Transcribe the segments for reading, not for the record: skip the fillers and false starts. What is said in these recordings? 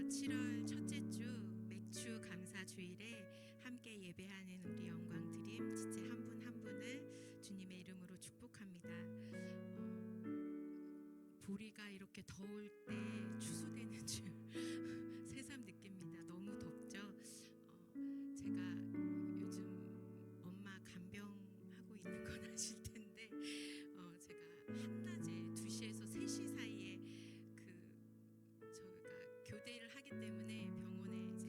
7월 첫째 주 맥주 감사 주일에 함께 예배하는 우리 영광 드림 지체 한 분 한 분을 주님의 이름으로 축복합니다. 보리가 이렇게 더울 때 취소되는 줄 새삼 느낍니다. 너무 덥죠. 제가 요즘 엄마 간병하고 있는 건 아실 텐데 제가 한낮에 2시에서 3시 사이에 저희가 교대를 하기 때문에 병원에 이제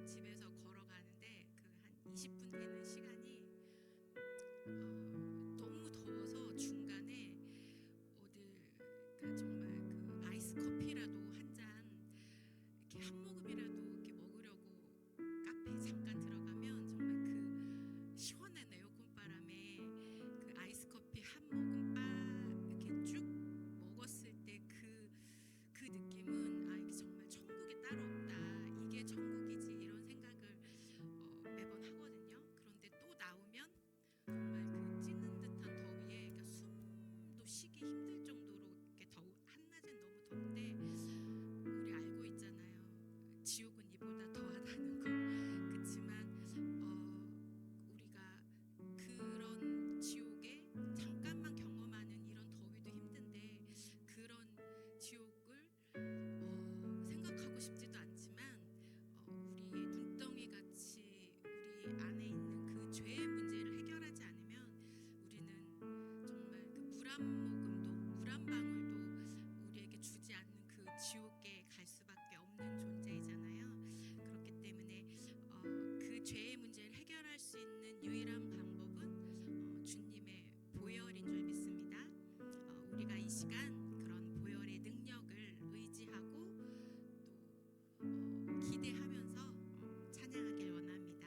집에서 걸어가는데 그 한 20분 되는 시간이 너무 더워서 중간에 정말 그 아이스 커피라도 한 잔 이렇게 한 모금이라도 이렇게 먹으려고 카페에 잠깐 들어가면 정말 그 시원한 에어컨 바람에 그 아이스 커피 한 모금 이렇게 쭉 먹었을 때 그 느낌은 이게 정말 천국이 따로 없다. 이게 천국이지 이런 생각을 매번 하거든요. 그런데 또 나오면 정말 그 찌는 듯한 더위에 그러니까 숨도 쉬기 힘들 정도로 이렇게 한낮엔 너무 덥대. 우리 알고 있잖아요. 지옥은 이보다 더하다는 거. 그렇지만 우리가 그런 지옥에 잠깐만 경험하는 이런 더위도 힘든데 그런 지옥을 생각하고 싶지도 않지만 우리의 눈덩이 같이 우리 안에 있는 그 죄의 문제를 해결하지 않으면 우리는 정말 그 물 한 모금도 물 한 방울도 우리에게 주지 않는 그 지옥에 갈 수밖에 없는 존재이잖아요. 그렇기 때문에 그 죄의 문제를 해결할 수 있는 유일한 방법은 주님의 보혈인 줄 믿습니다. 우리가 이 시간 그런 보혈의 능력을 의지하고 또 기대하면서 찬양하길 원합니다.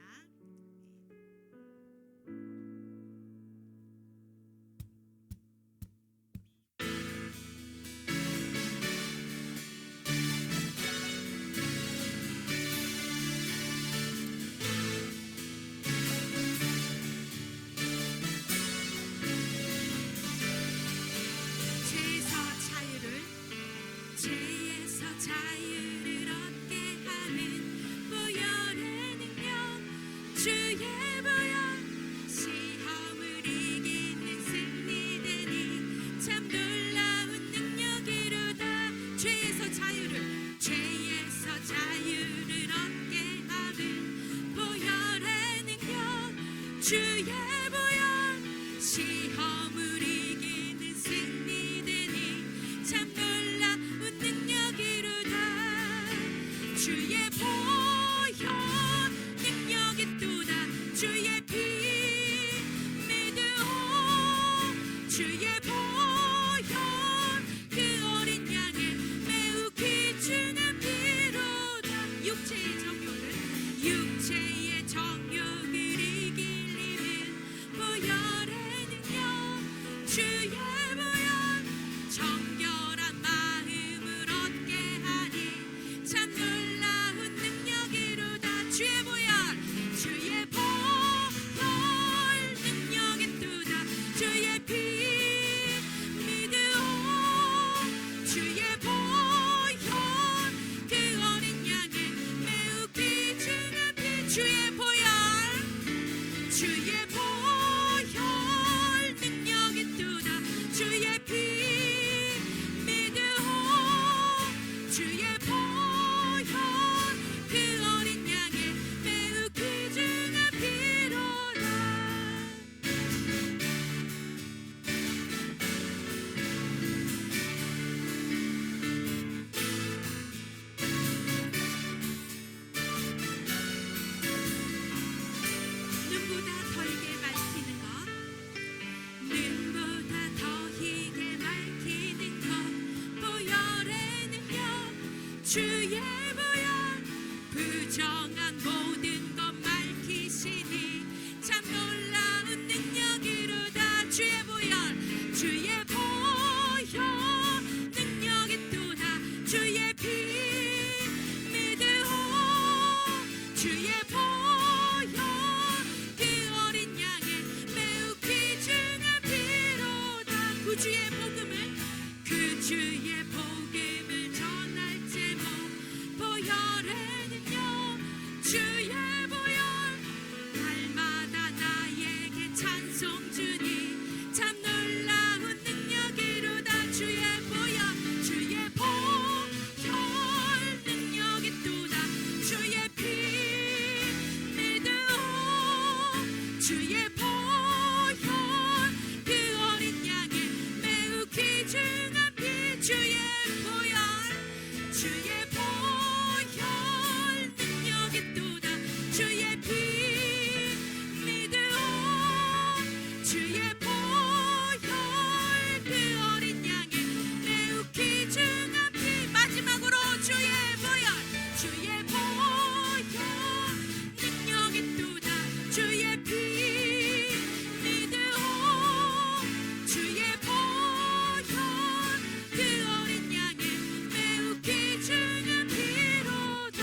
죄에서 자유를 얻게 하는 보혈의 능력 주의 보혈 시험을 이기는 승리되니 참 놀라운 능력이로다. 죄에서 자유를 얻게 하는 보혈의 능력 주의 보혈 시험을 이기는 승리되니 참 놀라운 능력이로다. 주의 보혈 능력이 또다. 주의 피 믿으오. 주의 보혈 그 어린 양의 매우 귀중한 피로다. 육체의 정욕을 이기는 보혈의 능력 주의 보혈 정결한 마음을 얻게 하니 참 놀라운 능력이로다. 주의 보혈 능력이 또다. 주의 피 믿으오. 주의 보혈 그 어린 양의 매우 귀중한 피 주의 보혈 능력이 또다. 주의 피 믿으오. 주의 보혈 그 어린 양의 매우 귀중한 피로다. 눈보다 덜게 밝히는 것 눈보다 더히게 밝히는 것 보혈의 능력 주의 보혈 부정한 모든 것 밝히시니 참 놀라운 능력이로다. 주의 보혈 능력이 또다. 주의 피 믿으오. 주의 보혈 그 어린 양의 매우 귀중한 피로다. 구주의 복음을 전할 제목 보혈 주의 보혈 날마다 나에게 찬송 주니 참 놀라운 능력이로다. 주의 보혈 주의 보혈 능력이 또다. 주의 피 믿으오. 주의 보혈 그 어린 양의 매우 귀중한 피. 주의 보혈 주의 보혈 능력이 또다. 주의 피 믿으오. 주의 보혈 그 어린 양의 매우 귀중한 피. 마지막으로 주의 보혈 주의 보혈 능력이 또다. 주의 피 믿으오. 주의 보혈 그 어린 양의 매우 귀중한 피로다.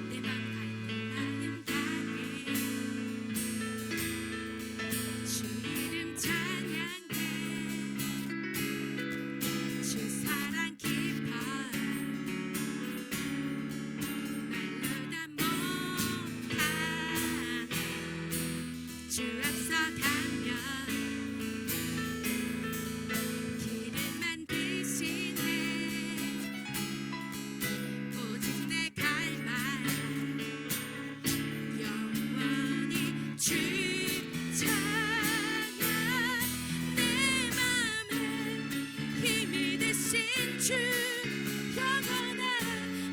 내 마음 다해 주 이름 찬양해. 주 사랑 깊어 말로다 못하네. 주 앞서가며 길을 만드시네. 오직 내 갈망 영원히 주 찬양. 내 맘에 힘이 되신 주 영원한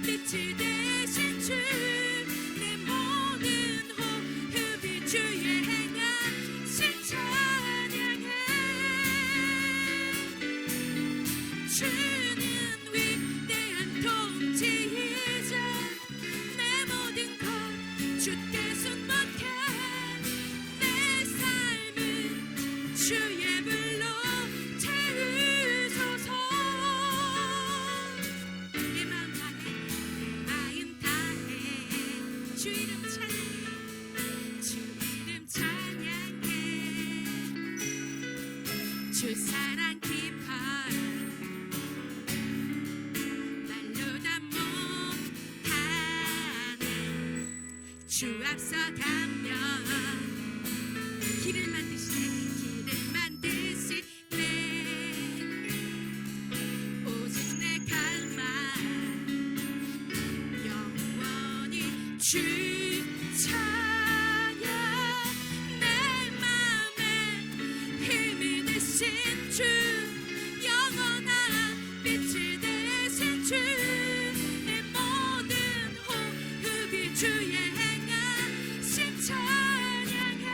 빛이 되신 주. 내 모든 호흡이 주의 행하신 찬양해. 주는 위대한 통치이자 내 모든 것 주께 순복해. 내 삶은 주의 불로 채우소서. 내 마음 다해 주 이름 찬양해. 주 이름 찬양해. 주 사랑 깊어 말로 다 못하네. 주 앞서가며 길을 만드시네. 오직 내 갈망 영원히 주 찬양. 내 맘에 힘이 되신 주 영원한 빛이 되신 주. 내 모든 호흡이 주의 행하신 찬양해.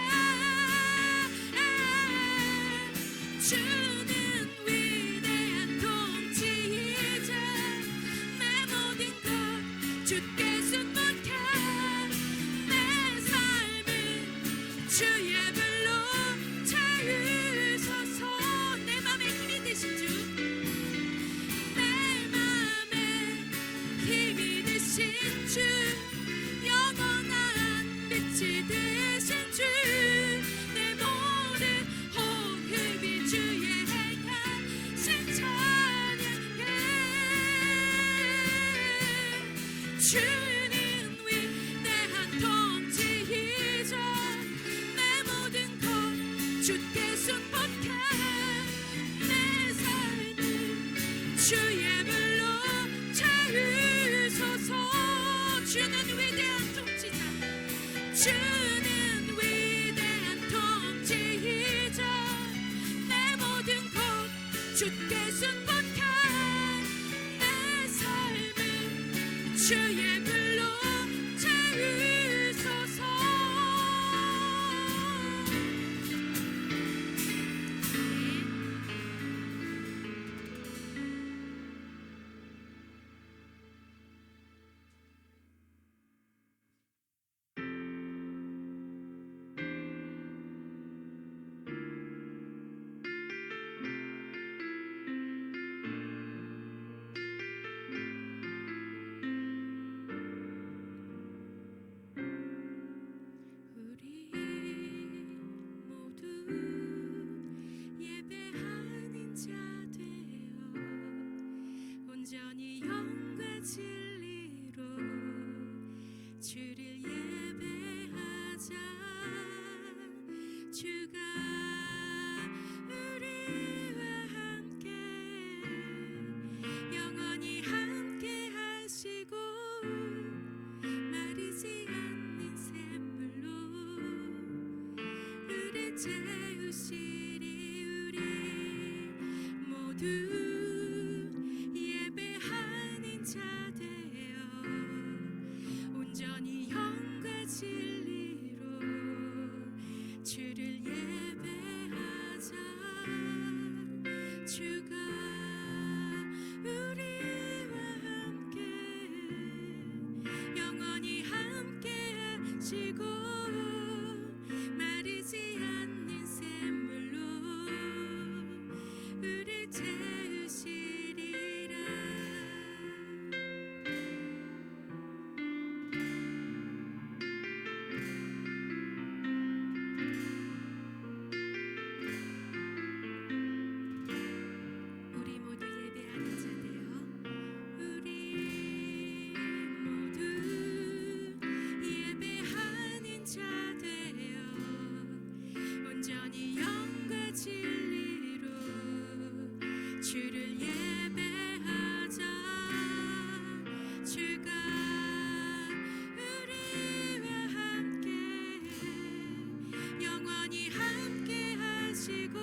주는 위대한 통치이자 내 모든 것 주께 순복해. 내 삶은 주의 불로 채우소서. 내 맘에 힘이 되신 주. 내 맘에 힘이 되신 주 영원한 빛이 되신 주. 내 모든 호흡이 주의 행하신 찬양해. 주는 위대한 통치이자 내 모든 것 주께 순복해. 내 삶은 주의 불로 채우소서. 주는 위대한 통치자. 주는 위대한 통치이자 내 모든 것 주께 순복해. 내 삶은 주의 불로 채우소서. 주가 우리와 함께 영원히 함께 하시고 마르지 않는 샘물로 우리 채우시리. 우리 모두 예배하는 자 되어 온전히 영과 진리로 주를 예배하자. 주가 우리와 함께 영원히 함께 하시고 마르지 않는 샘물로 우리 채우시리라. 우리 모두 예배하는 자 되어 우리 모두 예배하는 자 되어 온전히 영과 진리로 주를 예배하자. 주가 우리와 함께 영원히 함께 하시고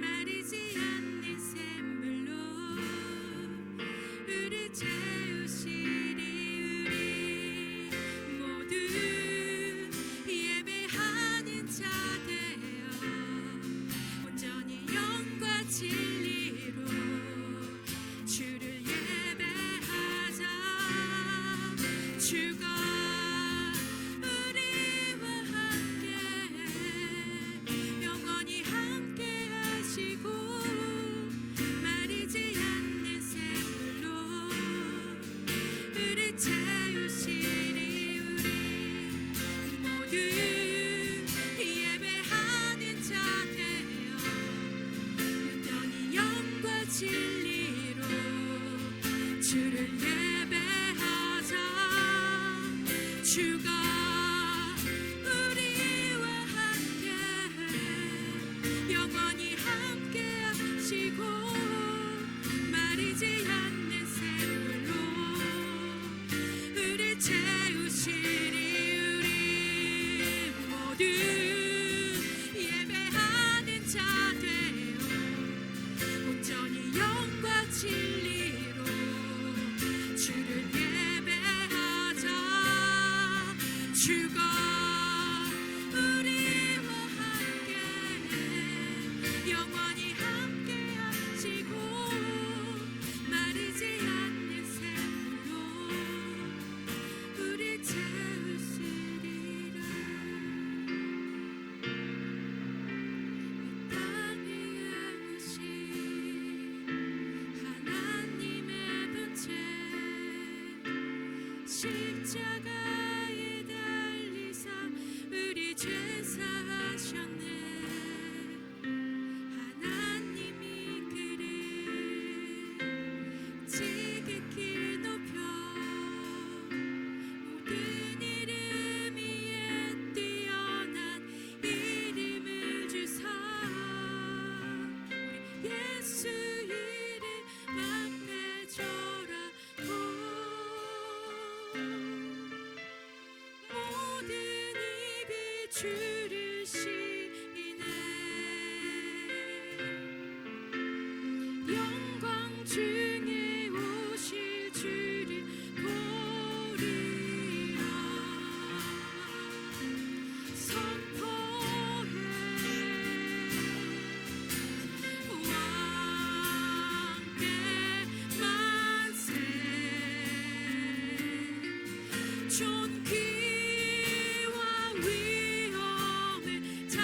마르지 않는 샘물로 우리 채우시리. 우리 모두 예배하는 자 되어 온전히 영과 진리로 주를 예배하자. 주가 우리와 함께 영원히 함께 하시고 마르지 않는 샘물로 우리 채우시리. 우리 모두 예배하는 자 되어 온전히 영과 진리로 주를 예배하자. 주가 우리와 함께 영원히 함께 하시고 마르지 않는 샘물로 우리 채우시리. 우리 모두 예배하는 자 되어 온전히 영과 진리로 주를 예배하자. 주가 우리와 함께 영원히 함께 하시고 마르지 않는 샘물로 우리 채우시리라. 이 땅 위에 오신 하나님의 본체 십자가에 달리사 우리 죄 사하셨네. 하나님이 그를 지극히 높여 모든 이름 위에 뛰어난 이름을 주사 우리 예수 이름 앞에 절하고 모든 입이 주를 시리네. 영광 중에 오실 주를 보리라. 선포해 왕께 만세. 존귀와 위엄을 다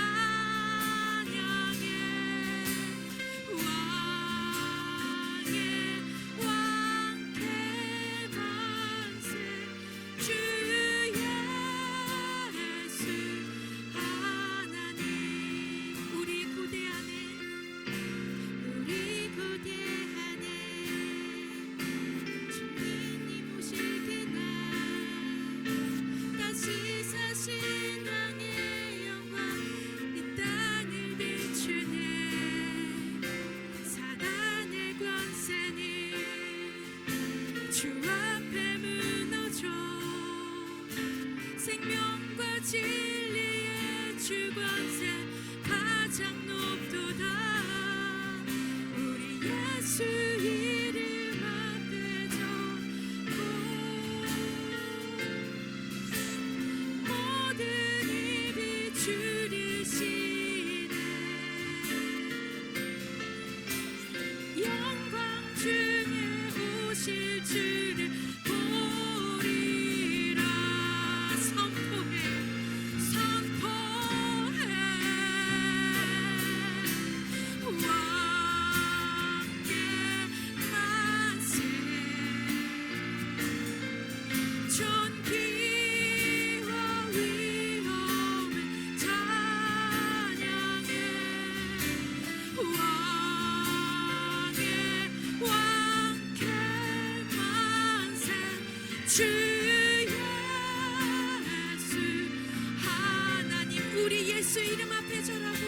예수 이름 앞에 절하고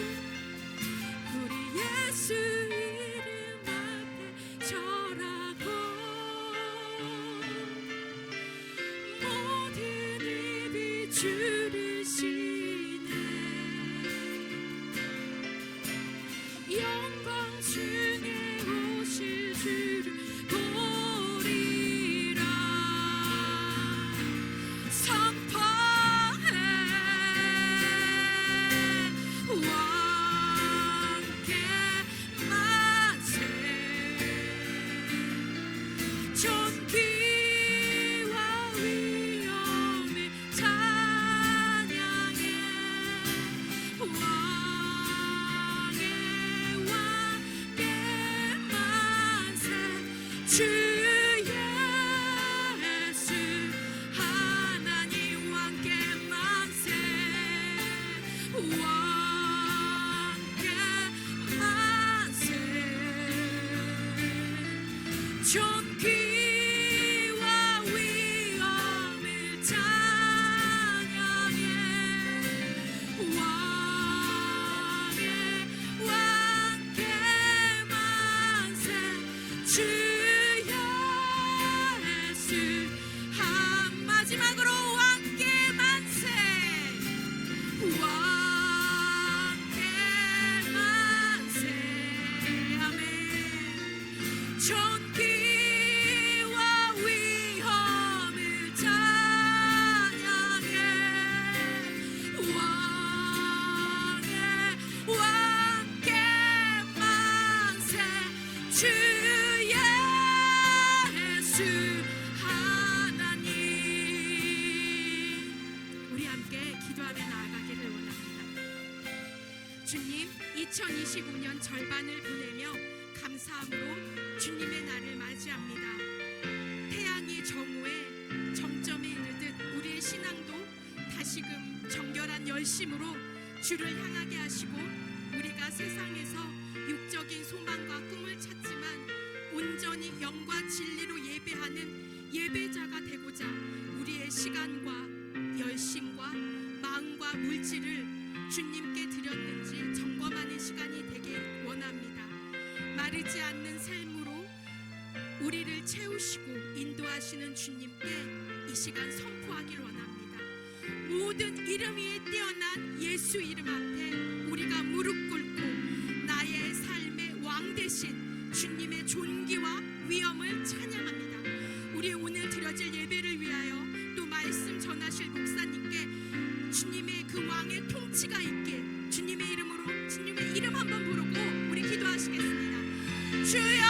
우리 예수 이름 앞에 절하고 모든 입이 주를 시네 영광 중에 오실 주를 보리라 선포해 왕께 만세 존귀와 위엄을 찬양해 왕의 왕께 만세 주 예수 하나님 왕께 만세 왕께 만세 존귀와 위엄을 찬양해 왕의 왕께 만세 주 예수 한 마지막으로 왕께 만세 왕께 만세 아멘 존귀와 위엄을 찬양해 왕의 왕께 만세 주 예수 하나님 우리 함께 기도하며 나아가기를 원합니다. 주님 2025년 절반을 보내며 감사함으로 주님의 날을 맞이합니다. 태양이 정오에 정점에 이르듯 우리의 신앙도 다시금 정결한 열심으로 주를 향하게 하시고 우리가 세상에서 육적인 소망과 꿈을 찾지만 온전히 영과 진리로 예배하는 예배자가 되고자 우리의 시간과 열심과 마음과 물질을 주님께 드렸는지 점검하는 시간이 되길 원합니다. 마르지 않는 삶으로 우리를 채우시고 인도하시는 주님께 이 시간 선포하길 원합니다. 모든 이름 위에 뛰어난 예수 이름 앞에 우리가 무릎 꿇고 나의 삶의 왕 대신 주님의 존귀와 위엄을 찬양합니다. 우리 오늘 드려질 예배를 위하여 또 말씀 전하실 목사님께 주님의 그 왕의 통치가 있게 주님의 이름으로 주님의 이름 한번 부르고 우리 기도하시겠습니다. 주여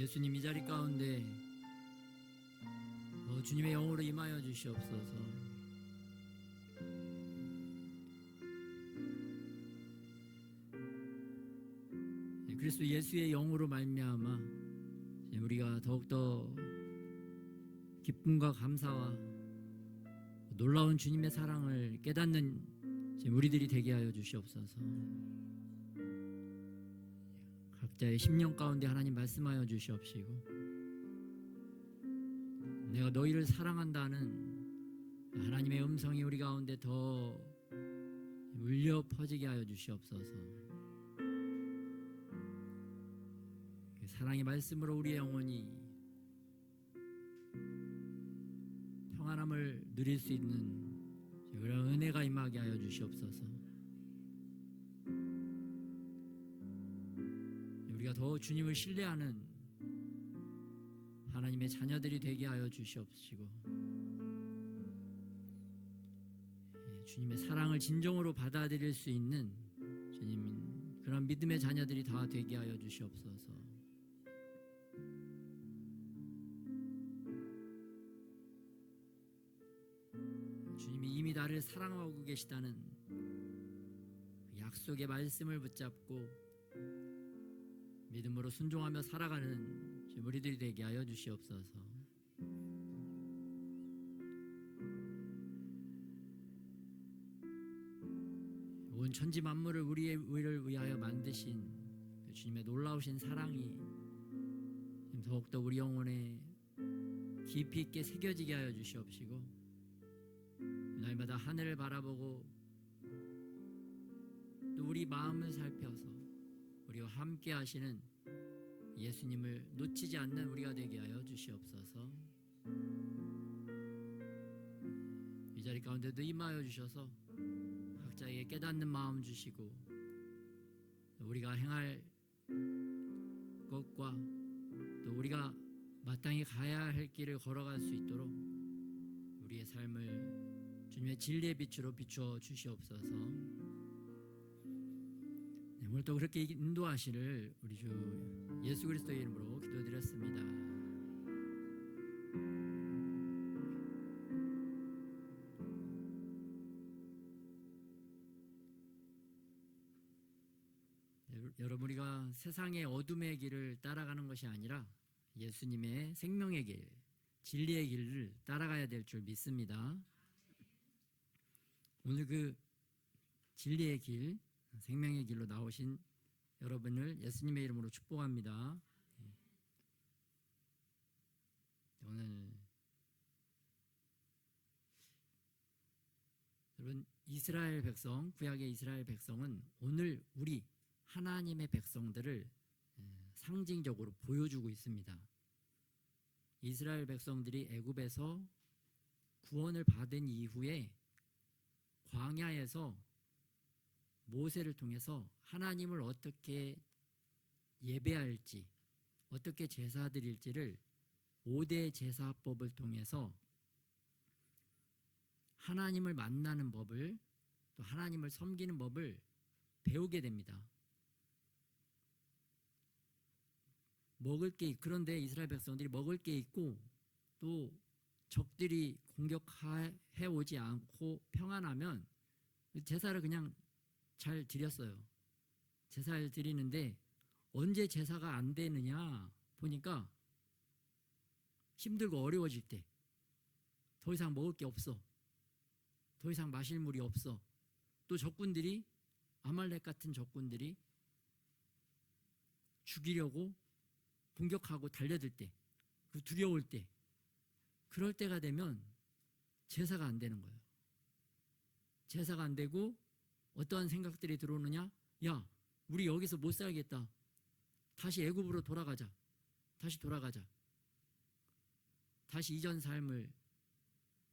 예수님 이 자리 가운데 주님의 영으로 임하여 주시옵소서. 그리스도 예수의 영으로 말미암아 우리가 더욱더 기쁨과 감사와 놀라운 주님의 사랑을 깨닫는 우리들이 되게 하여 주시옵소서. 각자의 심령 가운데 하나님 말씀하여 주시옵시고, 내가 너희를 사랑한다는 하나님의 음성이 우리 가운데 더 울려 퍼지게 하여 주시옵소서. 그 사랑의 말씀으로 우리의 영혼이 평안함을 누릴 수 있는 그런 은혜가 임하게 하여 주시옵소서. 우리가 더 주님을 신뢰하는 하나님의 자녀들이 되게 하여 주시옵시고, 주님의 사랑을 진정으로 받아들일 수 있는 주님 그런 믿음의 자녀들이 다 되게 하여 주시옵소서. 주님이 이미 나를 사랑하고 계시다는 약속의 말씀을 붙잡고 믿음으로 순종하며 살아가는 우리들이 되게 하여 주시옵소서. 온 천지 만물을 우리를 위하여 만드신 주님의 놀라우신 사랑이 더욱더 우리 영혼에 깊이 있게 새겨지게 하여 주시옵시고, 날마다 하늘을 바라보고 또 우리 마음을 살펴서 우리와 함께 하시는 예수님을 놓치지 않는 우리가 되게 하여 주시옵소서. 이 자리 가운데도 임하여 주셔서 각자에게 깨닫는 마음 주시고, 우리가 행할 것과 또 우리가 마땅히 가야 할 길을 걸어갈 수 있도록 우리의 삶을 주님의 진리의 빛으로 비추어 주시옵소서. 오늘 또 그렇게 인도하시를 우리 주 예수 그리스도의 이름으로 기도드렸습니다. 여러분, 우리가 세상의 어둠의 길을 따라가는 것이 아니라 예수님의 생명의 길, 진리의 길을 따라가야 될 줄 믿습니다. 오늘 그 진리의 길, 생명의 길로 나오신 여러분을 예수님의 이름으로 축복합니다. 오늘 여러분, 이스라엘 백성, 구약의 이스라엘 백성은 오늘 우리 하나님의 백성들을 상징적으로 보여주고 있습니다. 이스라엘 백성들이 애굽에서 구원을 받은 이후에 광야에서 모세를 통해서 하나님을 어떻게 예배할지, 어떻게 제사 드릴지를 5대 제사법을 통해서 하나님을 만나는 법을, 또 하나님을 섬기는 법을 배우게 됩니다. 그런데 이스라엘 백성들이 먹을 게 있고 또 적들이 공격해 오지 않고 평안하면 제사를 그냥 잘 드렸어요. 제사를 드리는데 언제 제사가 안 되느냐 보니까 힘들고 어려워질 때, 더 이상 먹을 게 없어, 더 이상 마실 물이 없어, 또 적군들이, 아말렉 같은 적군들이 죽이려고 공격하고 달려들 때, 두려울 때, 그럴 때가 되면 제사가 안 되는 거예요. 제사가 안 되고 어떠한 생각들이 들어오느냐? 야, 우리 여기서 못 살겠다. 다시 애굽으로 돌아가자. 다시 돌아가자. 다시 이전 삶을,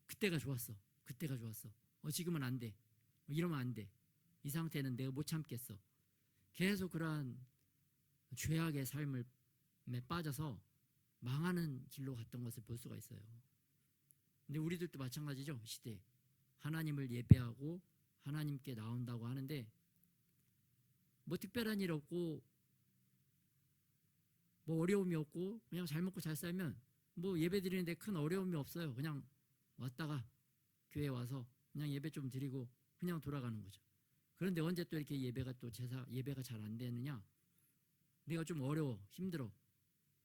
그때가 좋았어. 그때가 좋았어. 지금은 안 돼. 이러면 안 돼. 이 상태는 내가 못 참겠어. 계속 그러한 죄악의 삶에 빠져서 망하는 길로 갔던 것을 볼 수가 있어요. 근데 우리들도 마찬가지죠. 시대에 하나님을 예배하고 하나님께 나온다고 하는데 뭐 특별한 일 없고 뭐 어려움이 없고 그냥 잘 먹고 잘 살면 뭐 예배 드리는데 큰 어려움이 없어요. 그냥 왔다가 교회 와서 그냥 예배 좀 드리고 그냥 돌아가는 거죠. 그런데 언제 또 이렇게 예배가 잘 안 되느냐? 내가 좀 어려워, 힘들어,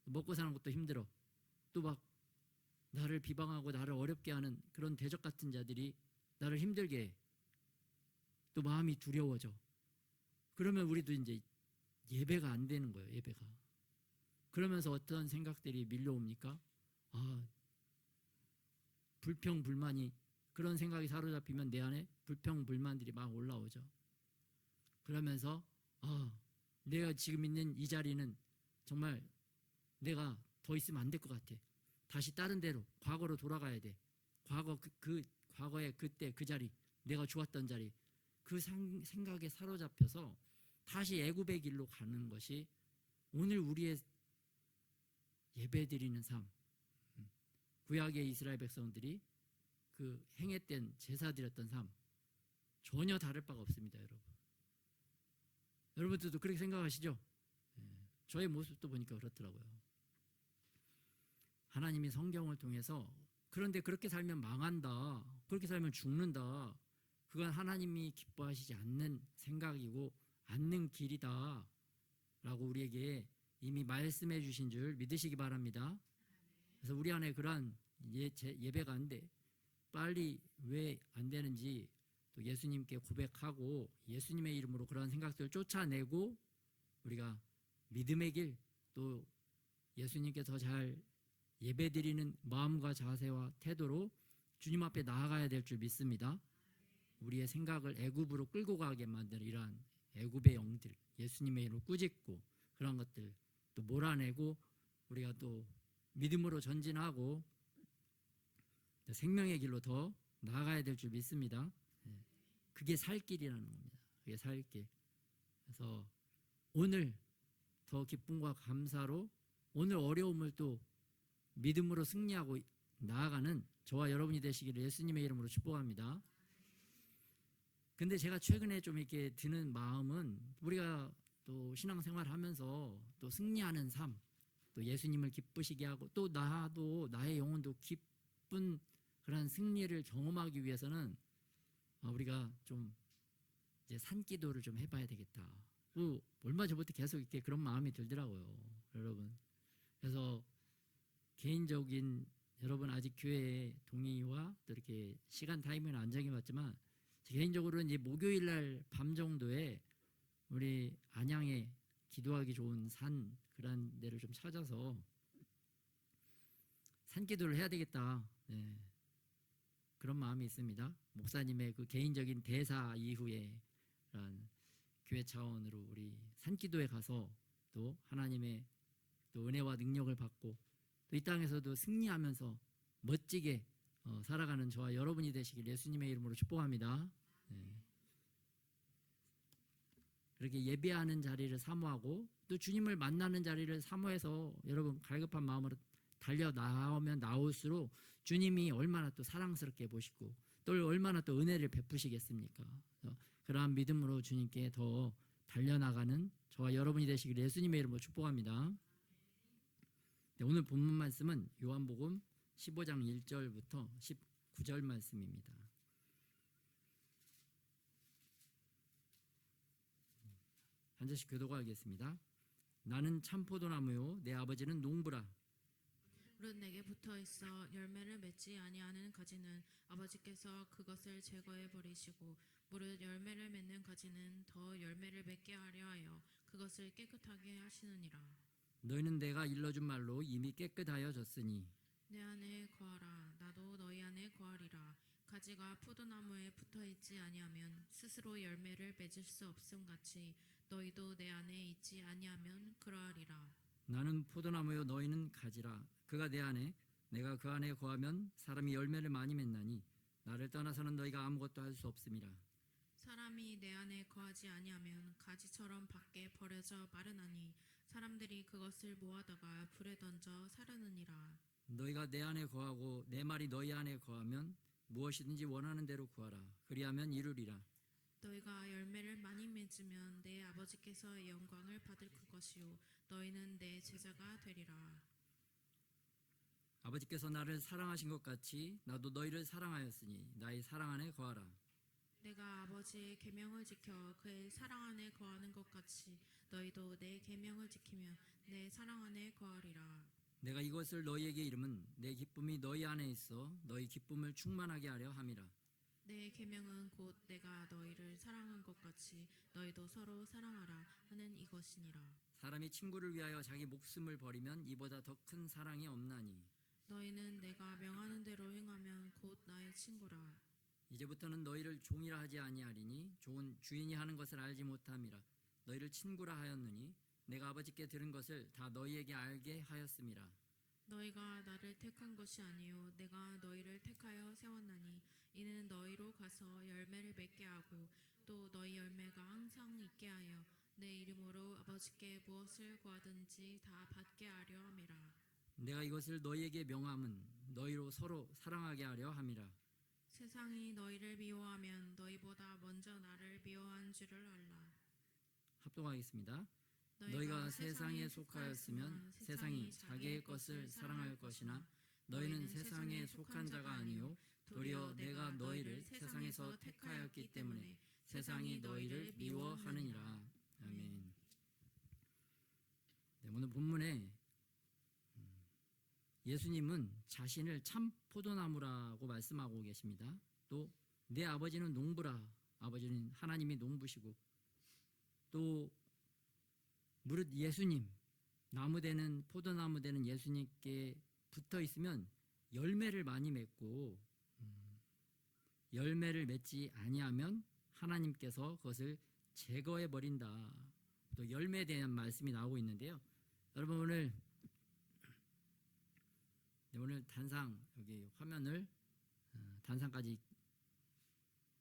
먹고 사는 것도 힘들어, 또 막 나를 비방하고 나를 어렵게 하는 그런 대적 같은 자들이 나를 힘들게 해. 또 마음이 두려워져. 그러면 우리도 이제 예배가 안 되는 거예요. 예배가. 그러면서 어떤 생각들이 밀려옵니까? 아, 불평 불만이, 그런 생각이 사로잡히면 내 안에 불평 불만들이 막 올라오죠. 그러면서 내가 지금 있는 이 자리는 정말 내가 더 있으면 안 될 것 같아. 다시 다른 데로, 과거로 돌아가야 돼. 과거의 그때 그 자리, 내가 좋았던 자리, 그 생각에 사로잡혀서 다시 애굽의 길로 가는 것이 오늘 우리의 예배드리는 삶. 구약의 이스라엘 백성들이 그 행했던 제사 드렸던 삶, 전혀 다를 바가 없습니다. 여러분들도 그렇게 생각하시죠? 저의 모습도 보니까 그렇더라고요. 하나님이 성경을 통해서 그런데 그렇게 살면 망한다, 그렇게 살면 죽는다, 그건 하나님이 기뻐하시지 않는 생각이고 않는 길이다 라고 우리에게 이미 말씀해 주신 줄 믿으시기 바랍니다. 그래서 우리 안에 그러한 예배가 안 돼, 빨리 왜 안 되는지 또 예수님께 고백하고 예수님의 이름으로 그러한 생각들을 쫓아내고 우리가 믿음의 길, 또 예수님께 더 잘 예배드리는 마음과 자세와 태도로 주님 앞에 나아가야 될 줄 믿습니다. 우리의 생각을 애굽으로 끌고 가게 만드는 이러한 애굽의 영들, 예수님의 이름으로 꾸짖고 그런 것들 또 몰아내고 우리가 또 믿음으로 전진하고 생명의 길로 더 나아가야 될 줄 믿습니다. 그게 살 길이라는 겁니다. 그게 살 길. 그래서 오늘 더 기쁨과 감사로 오늘 어려움을 또 믿음으로 승리하고 나아가는 저와 여러분이 되시기를 예수님의 이름으로 축복합니다. 근데 제가 최근에 좀 이렇게 드는 마음은 우리가 또 신앙생활 하면서 또 승리하는 삶, 또 예수님을 기쁘시게 하고 또 나도 나의 영혼도 기쁜 그런 승리를 경험하기 위해서는 우리가 좀 이제 산기도를 좀 해봐야 되겠다. 얼마 전부터 계속 이렇게 그런 마음이 들더라고요, 여러분. 그래서 개인적인 여러분 아직 교회에 동의와 또 이렇게 시간 타이밍은 안 정해봤지만 개인적으로는 이제 목요일 날 밤 정도에 우리 안양에 기도하기 좋은 산 그런 데를 좀 찾아서 산기도를 해야 되겠다. 네. 그런 마음이 있습니다. 목사님의 그 개인적인 대사 이후에 교회 차원으로 우리 산기도에 가서 또 하나님의 또 은혜와 능력을 받고 또 이 땅에서도 승리하면서 멋지게 살아가는 저와 여러분이 되시길 예수님의 이름으로 축복합니다. 네. 그렇게 예배하는 자리를 사모하고 또 주님을 만나는 자리를 사모해서 여러분 갈급한 마음으로 달려 나오면 나올수록 주님이 얼마나 또 사랑스럽게 보시고 또 얼마나 또 은혜를 베푸시겠습니까? 그러한 믿음으로 주님께 더 달려나가는 저와 여러분이 되시길 예수님의 이름으로 축복합니다. 네, 오늘 본문 말씀은 요한복음 15장 1절부터 19절 말씀입니다. 한 절씩 교독하겠습니다. 나는 참 포도나무요 내 아버지는 농부라. 무릇 내게 붙어 있어 열매를 맺지 아니하는 가지는 아버지께서 그것을 제거해 버리시고 무릇 열매를 맺는 가지는 더 열매를 맺게 하려 하여 그것을 깨끗하게 하시느니라. 너희는 내가 일러준 말로 이미 깨끗하여졌으니 내 안에 거하라 나도 너희 안에 거하리라. 가지가 포도나무에 붙어 있지 아니하면 스스로 열매를 맺을 수 없음 같이 너희도 내 안에 있지 아니하면 그러하리라. 나는 포도나무요 너희는 가지라. 그가 내 안에 내가 그 안에 거하면 사람이 열매를 많이 맺나니 나를 떠나서는 너희가 아무것도 할 수 없음이라. 사람이 내 안에 거하지 아니하면 가지처럼 밖에 버려져 마르나니 사람들이 그것을 모아다가 불에 던져 사르느니라. 너희가 내 안에 거하고 내 말이 너희 안에 거하면 무엇이든지 원하는 대로 구하라. 그리하면 이루리라. 너희가 열매를 많이 맺으면 내 아버지께서 영광을 받을 그것이요 너희는 내 제자가 되리라. 아버지께서 나를 사랑하신 것 같이 나도 너희를 사랑하였으니 나의 사랑 안에 거하라. 내가 아버지의 계명을 지켜 그의 사랑 안에 거하는 것 같이 너희도 내 계명을 지키며 내 사랑 안에 거하리라. 내가 이것을 너희에게 이름은 내 기쁨이 너희 안에 있어 너희 기쁨을 충만하게 하려 함이라. 내 계명은 곧 내가 너희를 사랑한 것 같이 너희도 서로 사랑하라 하는 이것이니라. 사람이 친구를 위하여 자기 목숨을 버리면 이보다 더 큰 사랑이 없나니 너희는 내가 명하는 대로 행하면 곧 나의 친구라. 이제부터는 너희를 종이라 하지 아니하리니 종은 주인이 하는 것을 알지 못함이라. 너희를 친구라 하였느니 내가 아버지께 들은 것을 다 너희에게 알게 하였음이라. 너희가 나를 택한 것이 아니요 내가 너희를 택하여 세웠나니 이는 너희로 가서 열매를 맺게 하고 또 너희 열매가 항상 있게 하여 내 이름으로 아버지께 무엇을 구하든지 다 받게 하려 함이라. 내가 이것을 너희에게 명함은 너희로 서로 사랑하게 하려 함이라. 세상이 너희를 미워하면 너희보다 먼저 나를 미워한 줄을 알라. 합동하겠습니다. 너희가 세상에 속하였으면 세상이 자기의 것을 사랑할 것이나 너희는 세상에 속한 자가 아니요 도리어 내가 너희를 세상에서 택하였기 때문에 세상이 너희를 미워하느니라. 아멘. 네, 오늘 본문에 예수님은 자신을 참 포도나무라고 말씀하고 계십니다. 또 내 아버지는 농부라. 아버지는 하나님이 농부시고 또 무릇 예수님 나무 되는 포도나무 되는 예수님께 붙어 있으면 열매를 많이 맺고 열매를 맺지 아니하면 하나님께서 그것을 제거해 버린다. 또 열매에 대한 말씀이 나오고 있는데요. 여러분 오늘 단상 여기 화면을 단상까지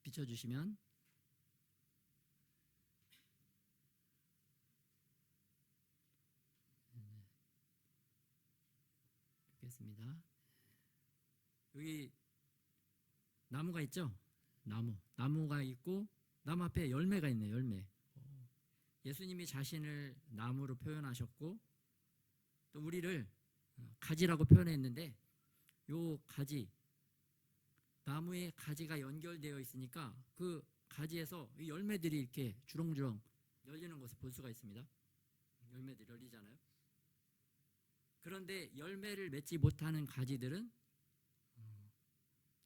비춰주시면 좋겠습니다. 여기 나무가 있죠? 나무가 있고 나무 앞에 열매가 있네요. 열매. 예수님이 자신을 나무로 표현하셨고 또 우리를 가지라고 표현했는데 요 가지 나무에 가지가 연결되어 있으니까 그 가지에서 이 열매들이 이렇게 주렁주렁 열리는 것을 볼 수가 있습니다. 열매들이 열리잖아요. 그런데 열매를 맺지 못하는 가지들은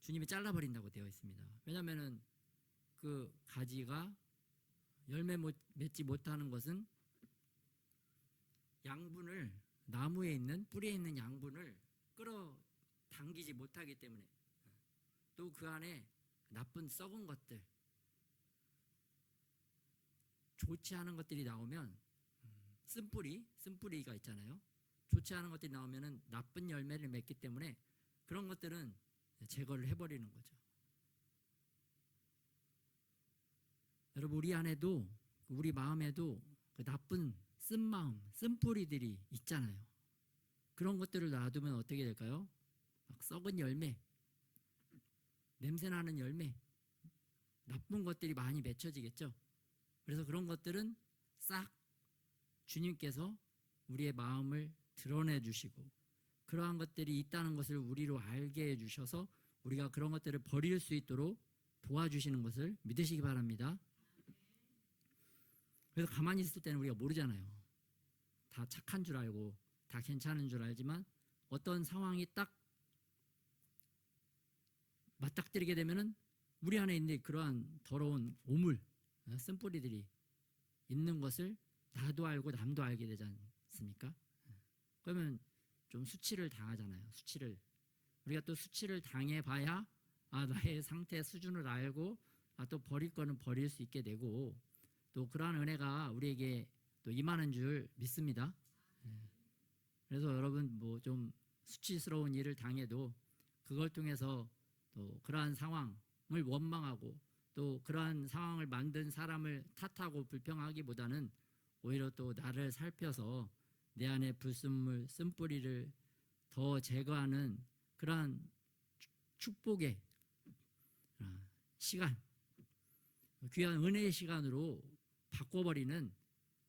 주님이 잘라버린다고 되어 있습니다. 왜냐하면 그 가지가 열매 맺지 못하는 것은 양분을 나무에 있는 뿌리에 있는 양분을 끌어당기지 못하기 때문에 또 그 안에 나쁜 썩은 것들 좋지 않은 것들이 나오면 쓴뿌리가 있잖아요. 좋지 않은 것들이 나오면은 나쁜 열매를 맺기 때문에 그런 것들은 제거를 해버리는 거죠. 여러분 우리 안에도 우리 마음에도 그 나쁜 쓴마음, 쓴뿌리들이 있잖아요. 그런 것들을 놔두면 어떻게 될까요? 막 썩은 열매, 냄새나는 열매, 나쁜 것들이 많이 맺혀지겠죠. 그래서 그런 것들은 싹 주님께서 우리의 마음을 드러내 주시고 그러한 것들이 있다는 것을 우리로 알게 해 주셔서 우리가 그런 것들을 버릴 수 있도록 도와주시는 것을 믿으시기 바랍니다. 그래서 가만히 있을 때는 우리가 모르잖아요. 다 착한 줄 알고 다 괜찮은 줄 알지만 어떤 상황이 딱 맞닥뜨리게 되면은 우리 안에 있는 그러한 더러운 오물, 쓴뿌리들이 있는 것을 나도 알고 남도 알게 되지 않습니까? 그러면 좀 수치를 당하잖아요. 우리가 또 수치를 당해봐야 나의 상태 수준을 알고 또 버릴 거는 버릴 수 있게 되고 또 그러한 은혜가 우리에게 또 임하는 줄 믿습니다. 그래서 여러분 뭐 좀 수치스러운 일을 당해도 그걸 통해서 또 그러한 상황을 원망하고 또 그러한 상황을 만든 사람을 탓하고 불평하기보다는 오히려 또 나를 살펴서 내 안에 불순물, 쓴뿌리를 더 제거하는 그러한 축복의 시간 귀한 은혜의 시간으로 바꿔버리는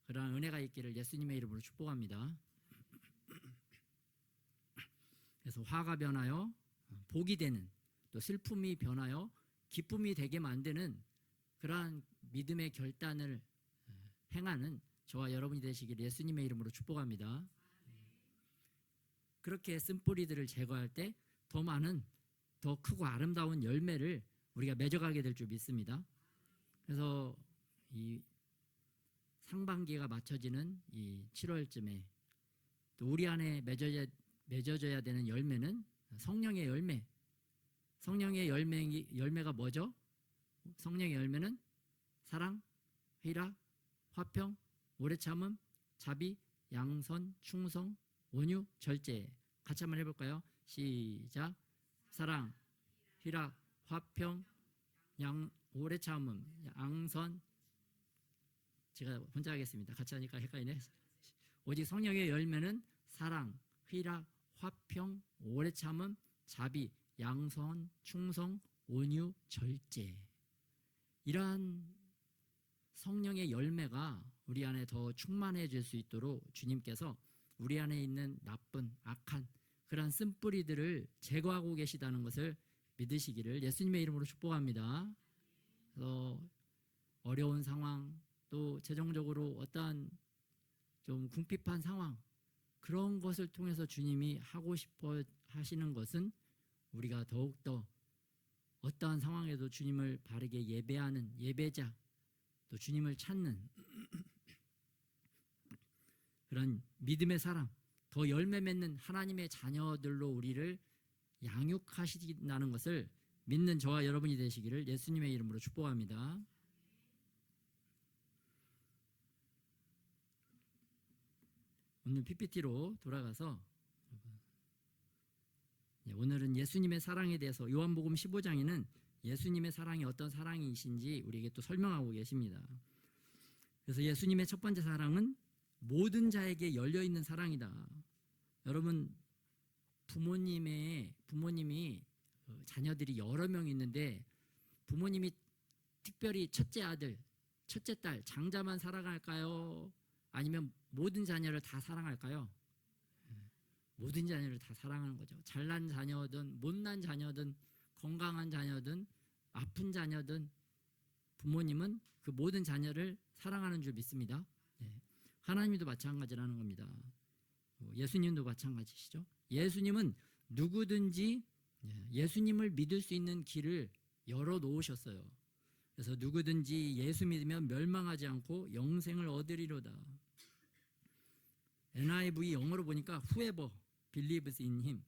그러한 은혜가 있기를 예수님의 이름으로 축복합니다. 그래서 화가 변하여 복이 되는, 또 슬픔이 변하여 기쁨이 되게 만드는 그러한 믿음의 결단을 행하는 저와 여러분이 되시길 예수님의 이름으로 축복합니다. 그렇게 쓴뿌리들을 제거할 때 더 많은, 더 크고 아름다운 열매를 우리가 맺어가게 될 줄 믿습니다. 그래서 이 상반기가 맞춰지는 이 7월쯤에 또 우리 안에 맺어져야 되는 열매는 성령의 열매. 성령의 열매가 뭐죠? 성령의 열매는 사랑, 희락, 화평, 오래 참음, 자비, 양선, 충성, 온유, 절제. 같이 한번 해볼까요? 시작. 사랑, 희락, 화평, 오래 참음, 양선. 제가 혼자 하겠습니다. 같이 하니까 헷갈리네. 오직 성령의 열매는 사랑, 희락, 화평, 오래 참음, 자비, 양선, 충성, 온유, 절제. 이러한 성령의 열매가 우리 안에 더 충만해질 수 있도록 주님께서 우리 안에 있는 나쁜, 악한 그러한 쓴뿌리들을 제거하고 계시다는 것을 믿으시기를 예수님의 이름으로 축복합니다. 그래서 어려운 상황, 또 재정적으로 어떠한 좀 궁핍한 상황, 그런 것을 통해서 주님이 하고 싶어 하시는 것은 우리가 더욱더 어떠한 상황에도 주님을 바르게 예배하는 예배자, 또 주님을 찾는 그런 믿음의 사람, 더 열매 맺는 하나님의 자녀들로 우리를 양육하시다는 것을 믿는 저와 여러분이 되시기를 예수님의 이름으로 축복합니다. 오늘 PPT로 돌아가서 오늘은 예수님의 사랑에 대해서 요한복음 15장에는 예수님의 사랑이 어떤 사랑이신지 우리에게 또 설명하고 계십니다. 그래서 예수님의 첫 번째 사랑은 모든 자에게 열려있는 사랑이다. 여러분, 부모님이 자녀들이 여러 명 있는데 부모님이 특별히 첫째 아들, 첫째 딸, 장자만 사랑할까요? 아니면 모든 자녀를 다 사랑할까요? 모든 자녀를 다 사랑하는 거죠. 잘난 자녀든 못난 자녀든 건강한 자녀든 아픈 자녀든 부모님은 그 모든 자녀를 사랑하는 줄 믿습니다. 하나님도 마찬가지라는 겁니다. 예수님도 마찬가지시죠. 예수님은 누구든지 예수님을 믿을 수 있는 길을 열어놓으셨어요. 그래서 누구든지 예수 믿으면 멸망하지 않고 영생을 얻으리로다. NIV 영어로 보니까 whoever believes in him.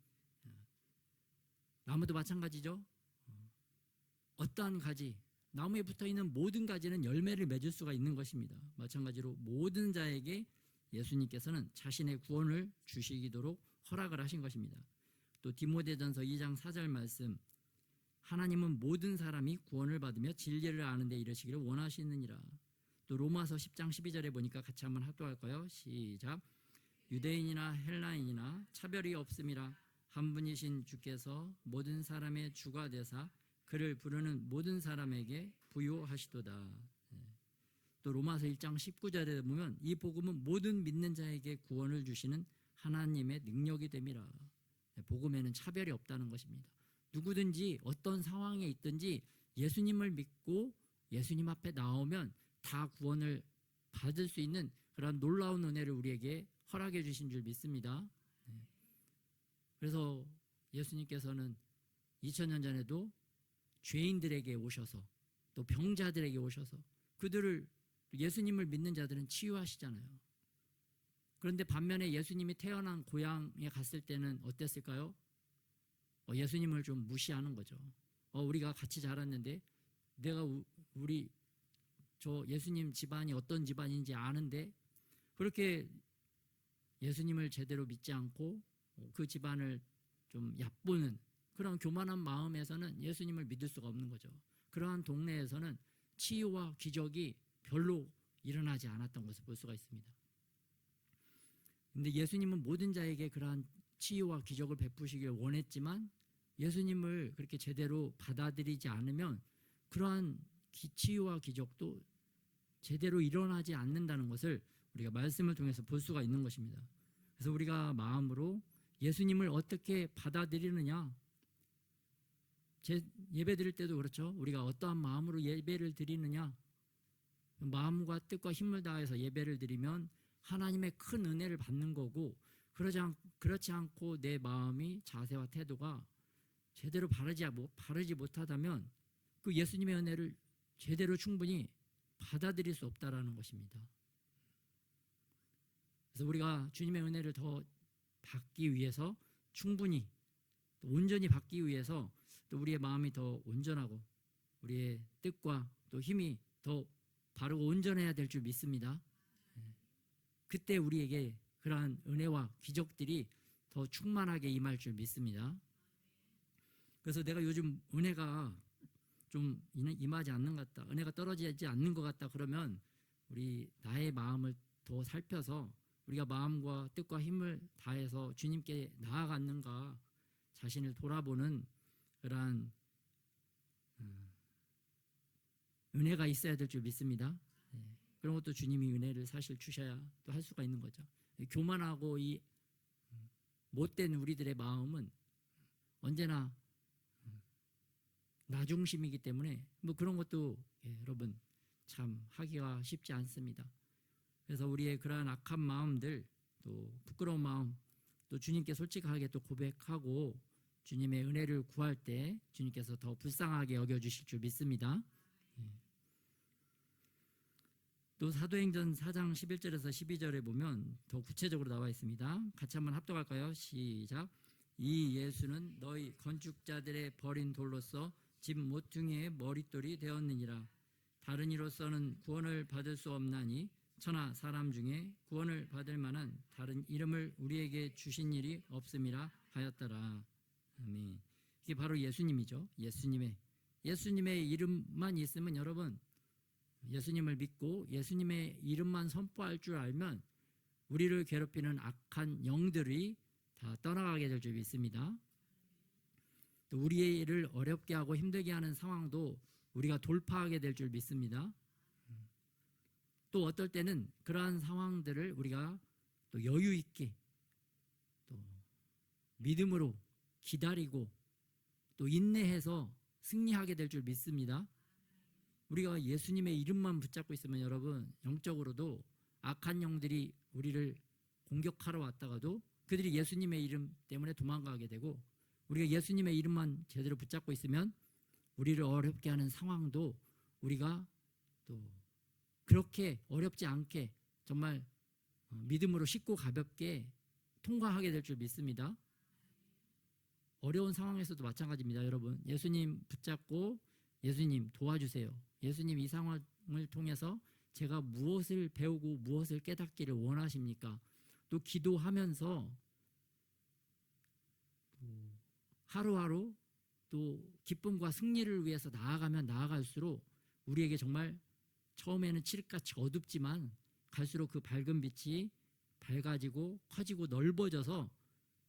나무도 마찬가지죠. 어떠한 가지, 나무에 붙어있는 모든 가지는 열매를 맺을 수가 있는 것입니다. 마찬가지로 모든 자에게 예수님께서는 자신의 구원을 주시도록 허락을 하신 것입니다. 또 디모데전서 2장 4절 말씀, 하나님은 모든 사람이 구원을 받으며 진리를 아는 데 이르시기를 원하시느니라. 또 로마서 10장 12절에 보니까 같이 한번 합독할까요? 시작. 유대인이나 헬라인이나 차별이 없음이라 한 분이신 주께서 모든 사람의 주가 되사 그를 부르는 모든 사람에게 부요하시도다. 또 로마서 1장 19절에 보면 이 복음은 모든 믿는 자에게 구원을 주시는 하나님의 능력이 됨이라. 복음에는 차별이 없다는 것입니다. 누구든지 어떤 상황에 있든지 예수님을 믿고 예수님 앞에 나오면 다 구원을 받을 수 있는 그런 놀라운 은혜를 우리에게 허락해 주신 줄 믿습니다. 그래서 예수님께서는 2000년 전에도 죄인들에게 오셔서 또 병자들에게 오셔서 그들을, 예수님을 믿는 자들은 치유하시잖아요. 그런데 반면에 예수님이 태어난 고향에 갔을 때는 어땠을까요? 예수님을 좀 무시하는 거죠. 우리가 같이 자랐는데 내가 저 예수님 집안이 어떤 집안인지 아는데 그렇게 예수님을 제대로 믿지 않고 그 집안을 좀 얕보는 그런 교만한 마음에서는 예수님을 믿을 수가 없는 거죠. 그러한 동네에서는 치유와 기적이 별로 일어나지 않았던 것을 볼 수가 있습니다. 근데 예수님은 모든 자에게 그러한 치유와 기적을 베푸시길 원했지만 예수님을 그렇게 제대로 받아들이지 않으면 그러한 치유와 기적도 제대로 일어나지 않는다는 것을 우리가 말씀을 통해서 볼 수가 있는 것입니다. 그래서 우리가 마음으로 예수님을 어떻게 받아들이느냐, 예배 드릴 때도 그렇죠. 우리가 어떠한 마음으로 예배를 드리느냐, 마음과 뜻과 힘을 다해서 예배를 드리면 하나님의 큰 은혜를 받는 거고, 그렇지 않고 내 마음이, 자세와 태도가 제대로 바르지 못하다면 그 예수님의 은혜를 제대로 충분히 받아들일 수 없다라는 것입니다. 그래서 우리가 주님의 은혜를 더 받기 위해서, 충분히 또 온전히 받기 위해서, 또 우리의 마음이 더 온전하고 우리의 뜻과 또 힘이 더 바르고 온전해야 될 줄 믿습니다. 그때 우리에게 그러한 은혜와 기적들이 더 충만하게 임할 줄 믿습니다. 그래서 내가 요즘 은혜가 좀 임하지 않는 것 같다, 은혜가 떨어지지 않는 것 같다, 그러면 우리 나의 마음을 더 살펴서 우리가 마음과 뜻과 힘을 다해서 주님께 나아갔는가 자신을 돌아보는 그러한 은혜가 있어야 될 줄 믿습니다. 그런 것도 주님이 은혜를 사실 주셔야 또 할 수가 있는 거죠. 교만하고 이 못된 우리들의 마음은 언제나 나 중심이기 때문에 뭐 그런 것도 여러분 참 하기가 쉽지 않습니다. 그래서 우리의 그러한 악한 마음들, 또 부끄러운 마음, 또 주님께 솔직하게 또 고백하고 주님의 은혜를 구할 때 주님께서 더 불쌍하게 여겨주실 줄 믿습니다. 또 사도행전 4장 11절에서 12절에 보면 더 구체적으로 나와 있습니다. 같이 한번 합독할까요? 시작. 이 예수는 너희 건축자들의 버린 돌로서 집 모퉁이의 머릿돌이 되었느니라. 다른 이로서는 구원을 받을 수 없나니 천하 사람 중에 구원을 받을 만한 다른 이름을 우리에게 주신 일이 없음이라 하였더라. 아멘. 이게 바로 예수님이죠. 예수님의 이름만 있으면, 여러분 예수님을 믿고 예수님의 이름만 선포할 줄 알면 우리를 괴롭히는 악한 영들이 다 떠나가게 될 줄 믿습니다. 또 우리의 일을 어렵게 하고 힘들게 하는 상황도 우리가 돌파하게 될 줄 믿습니다. 또 어떨 때는 그러한 상황들을 우리가 또 여유 있게 또 믿음으로 기다리고 또 인내해서 승리하게 될 줄 믿습니다. 우리가 예수님의 이름만 붙잡고 있으면 여러분 영적으로도 악한 영들이 우리를 공격하러 왔다가도 그들이 예수님의 이름 때문에 도망가게 되고, 우리가 예수님의 이름만 제대로 붙잡고 있으면 우리를 어렵게 하는 상황도 우리가 또 그렇게 어렵지 않게 정말 믿음으로 쉽고 가볍게 통과하게 될 줄 믿습니다. 어려운 상황에서도 마찬가지입니다. 여러분 예수님 붙잡고 예수님 도와주세요. 예수님 이 상황을 통해서 제가 무엇을 배우고 무엇을 깨닫기를 원하십니까? 또 기도하면서 하루하루 또 기쁨과 승리를 위해서 나아가면 나아갈수록 우리에게 정말 처음에는 칠흑같이 어둡지만 갈수록 그 밝은 빛이 밝아지고 커지고 넓어져서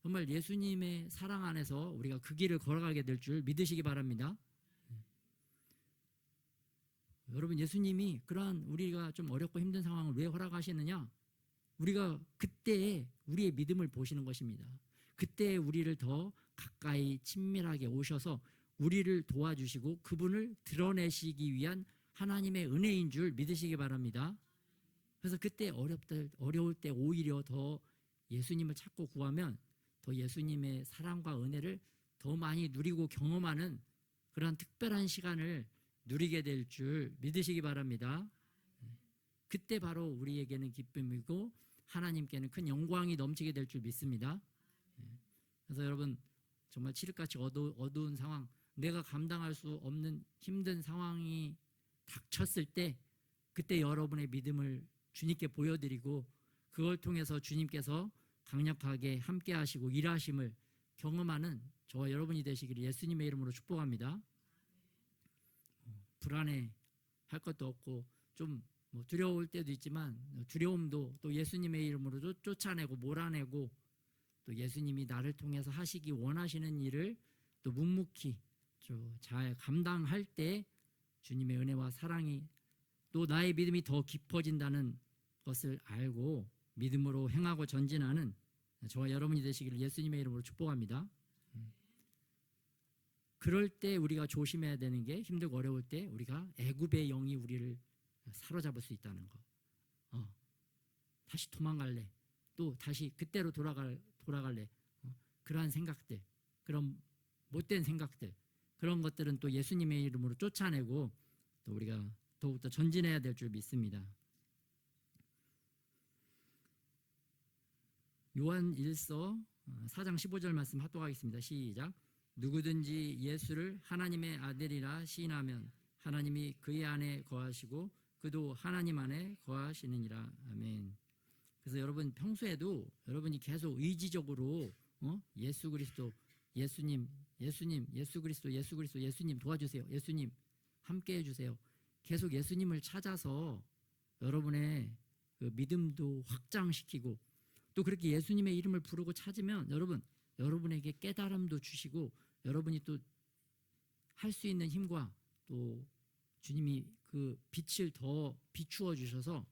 정말 예수님의 사랑 안에서 우리가 그 길을 걸어가게 될 줄 믿으시기 바랍니다. 여러분 예수님이 그러한 우리가 좀 어렵고 힘든 상황을 왜 허락하시느냐? 우리가 그때에 우리의 믿음을 보시는 것입니다. 그때에 우리를 더 가까이 친밀하게 오셔서 우리를 도와주시고 그분을 드러내시기 위한 하나님의 은혜인 줄 믿으시기 바랍니다. 그래서 그때 어려울 때 오히려 더 예수님을 찾고 구하면 더 예수님의 사랑과 은혜를 더 많이 누리고 경험하는 그러한 특별한 시간을 누리게 될 줄 믿으시기 바랍니다. 그때 바로 우리에게는 기쁨이고 하나님께는 큰 영광이 넘치게 될 줄 믿습니다. 그래서 여러분 정말 칠흑같이 어두운 상황, 내가 감당할 수 없는 힘든 상황이 닥쳤을 때 그때 여러분의 믿음을 주님께 보여드리고 그걸 통해서 주님께서 강력하게 함께 하시고 일하심을 경험하는 저와 여러분이 되시기를 예수님의 이름으로 축복합니다. 불안해 할 것도 없고 좀 두려울 때도 있지만 두려움도 또 예수님의 이름으로 쫓아내고 몰아내고 또 예수님이 나를 통해서 하시기 원하시는 일을 또 묵묵히 잘 감당할 때 주님의 은혜와 사랑이 또 나의 믿음이 더 깊어진다는 것을 알고 믿음으로 행하고 전진하는 저와 여러분이 되시기를 예수님의 이름으로 축복합니다. 그럴 때 우리가 조심해야 되는 게 힘들고 어려울 때 우리가 애굽의 영이 우리를 사로잡을 수 있다는 거. 다시 도망갈래. 또 다시 그때로 돌아갈래. 그러한 생각들, 그런 못된 생각들, 그런 것들은 또 예수님의 이름으로 쫓아내고 또 우리가 더욱더 전진해야 될 줄 믿습니다. 요한 1서 4장 15절 말씀 합독하겠습니다. 시작. 누구든지 예수를 하나님의 아들이라 시인하면 하나님이 그의 안에 거하시고 그도 하나님 안에 거하시느니라. 아멘. 그래서 여러분 평소에도 여러분이 계속 의지적으로 예수 그리스도, 예수님, 예수 그리스도, 예수님 도와주세요. 예수님 함께 해주세요. 계속 예수님을 찾아서 여러분의 그 믿음도 확장시키고 또 그렇게 예수님의 이름을 부르고 찾으면 여러분에게 깨달음도 주시고 여러분이 또 할 수 있는 힘과 또 주님이 그 빛을 더 비추어 주셔서